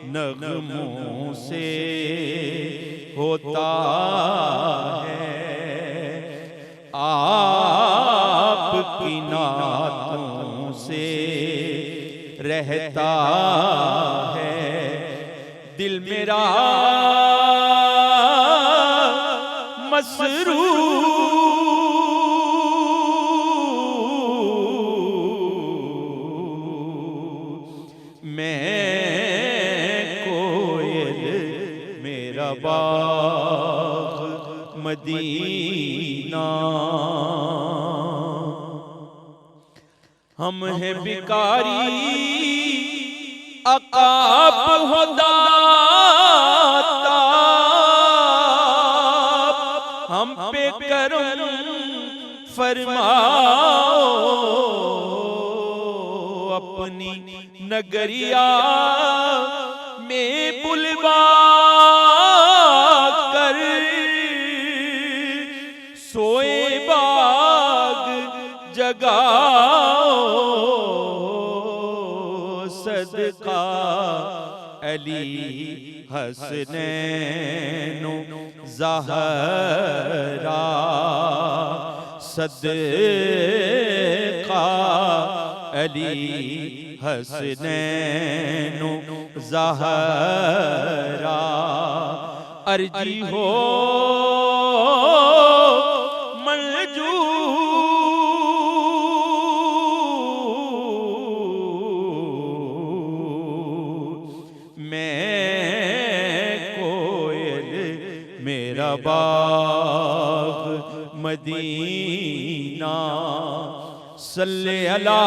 नगमों से होता है आपकी नातों से रहता है दिल मेरा मसरूर, मैं कोयल मेरा बाग मदीना, हम हैं भिखारी अकाब हो दाता, हम पे करम फरमाओ, अपनी नगरिया में बुलवा कर, सोए बाग जगाओ, सदका अली हसनैनो ज़हरा सदका अली हसनैनो ज़हरा अर्जी हो बाग मदीना सल्ले अला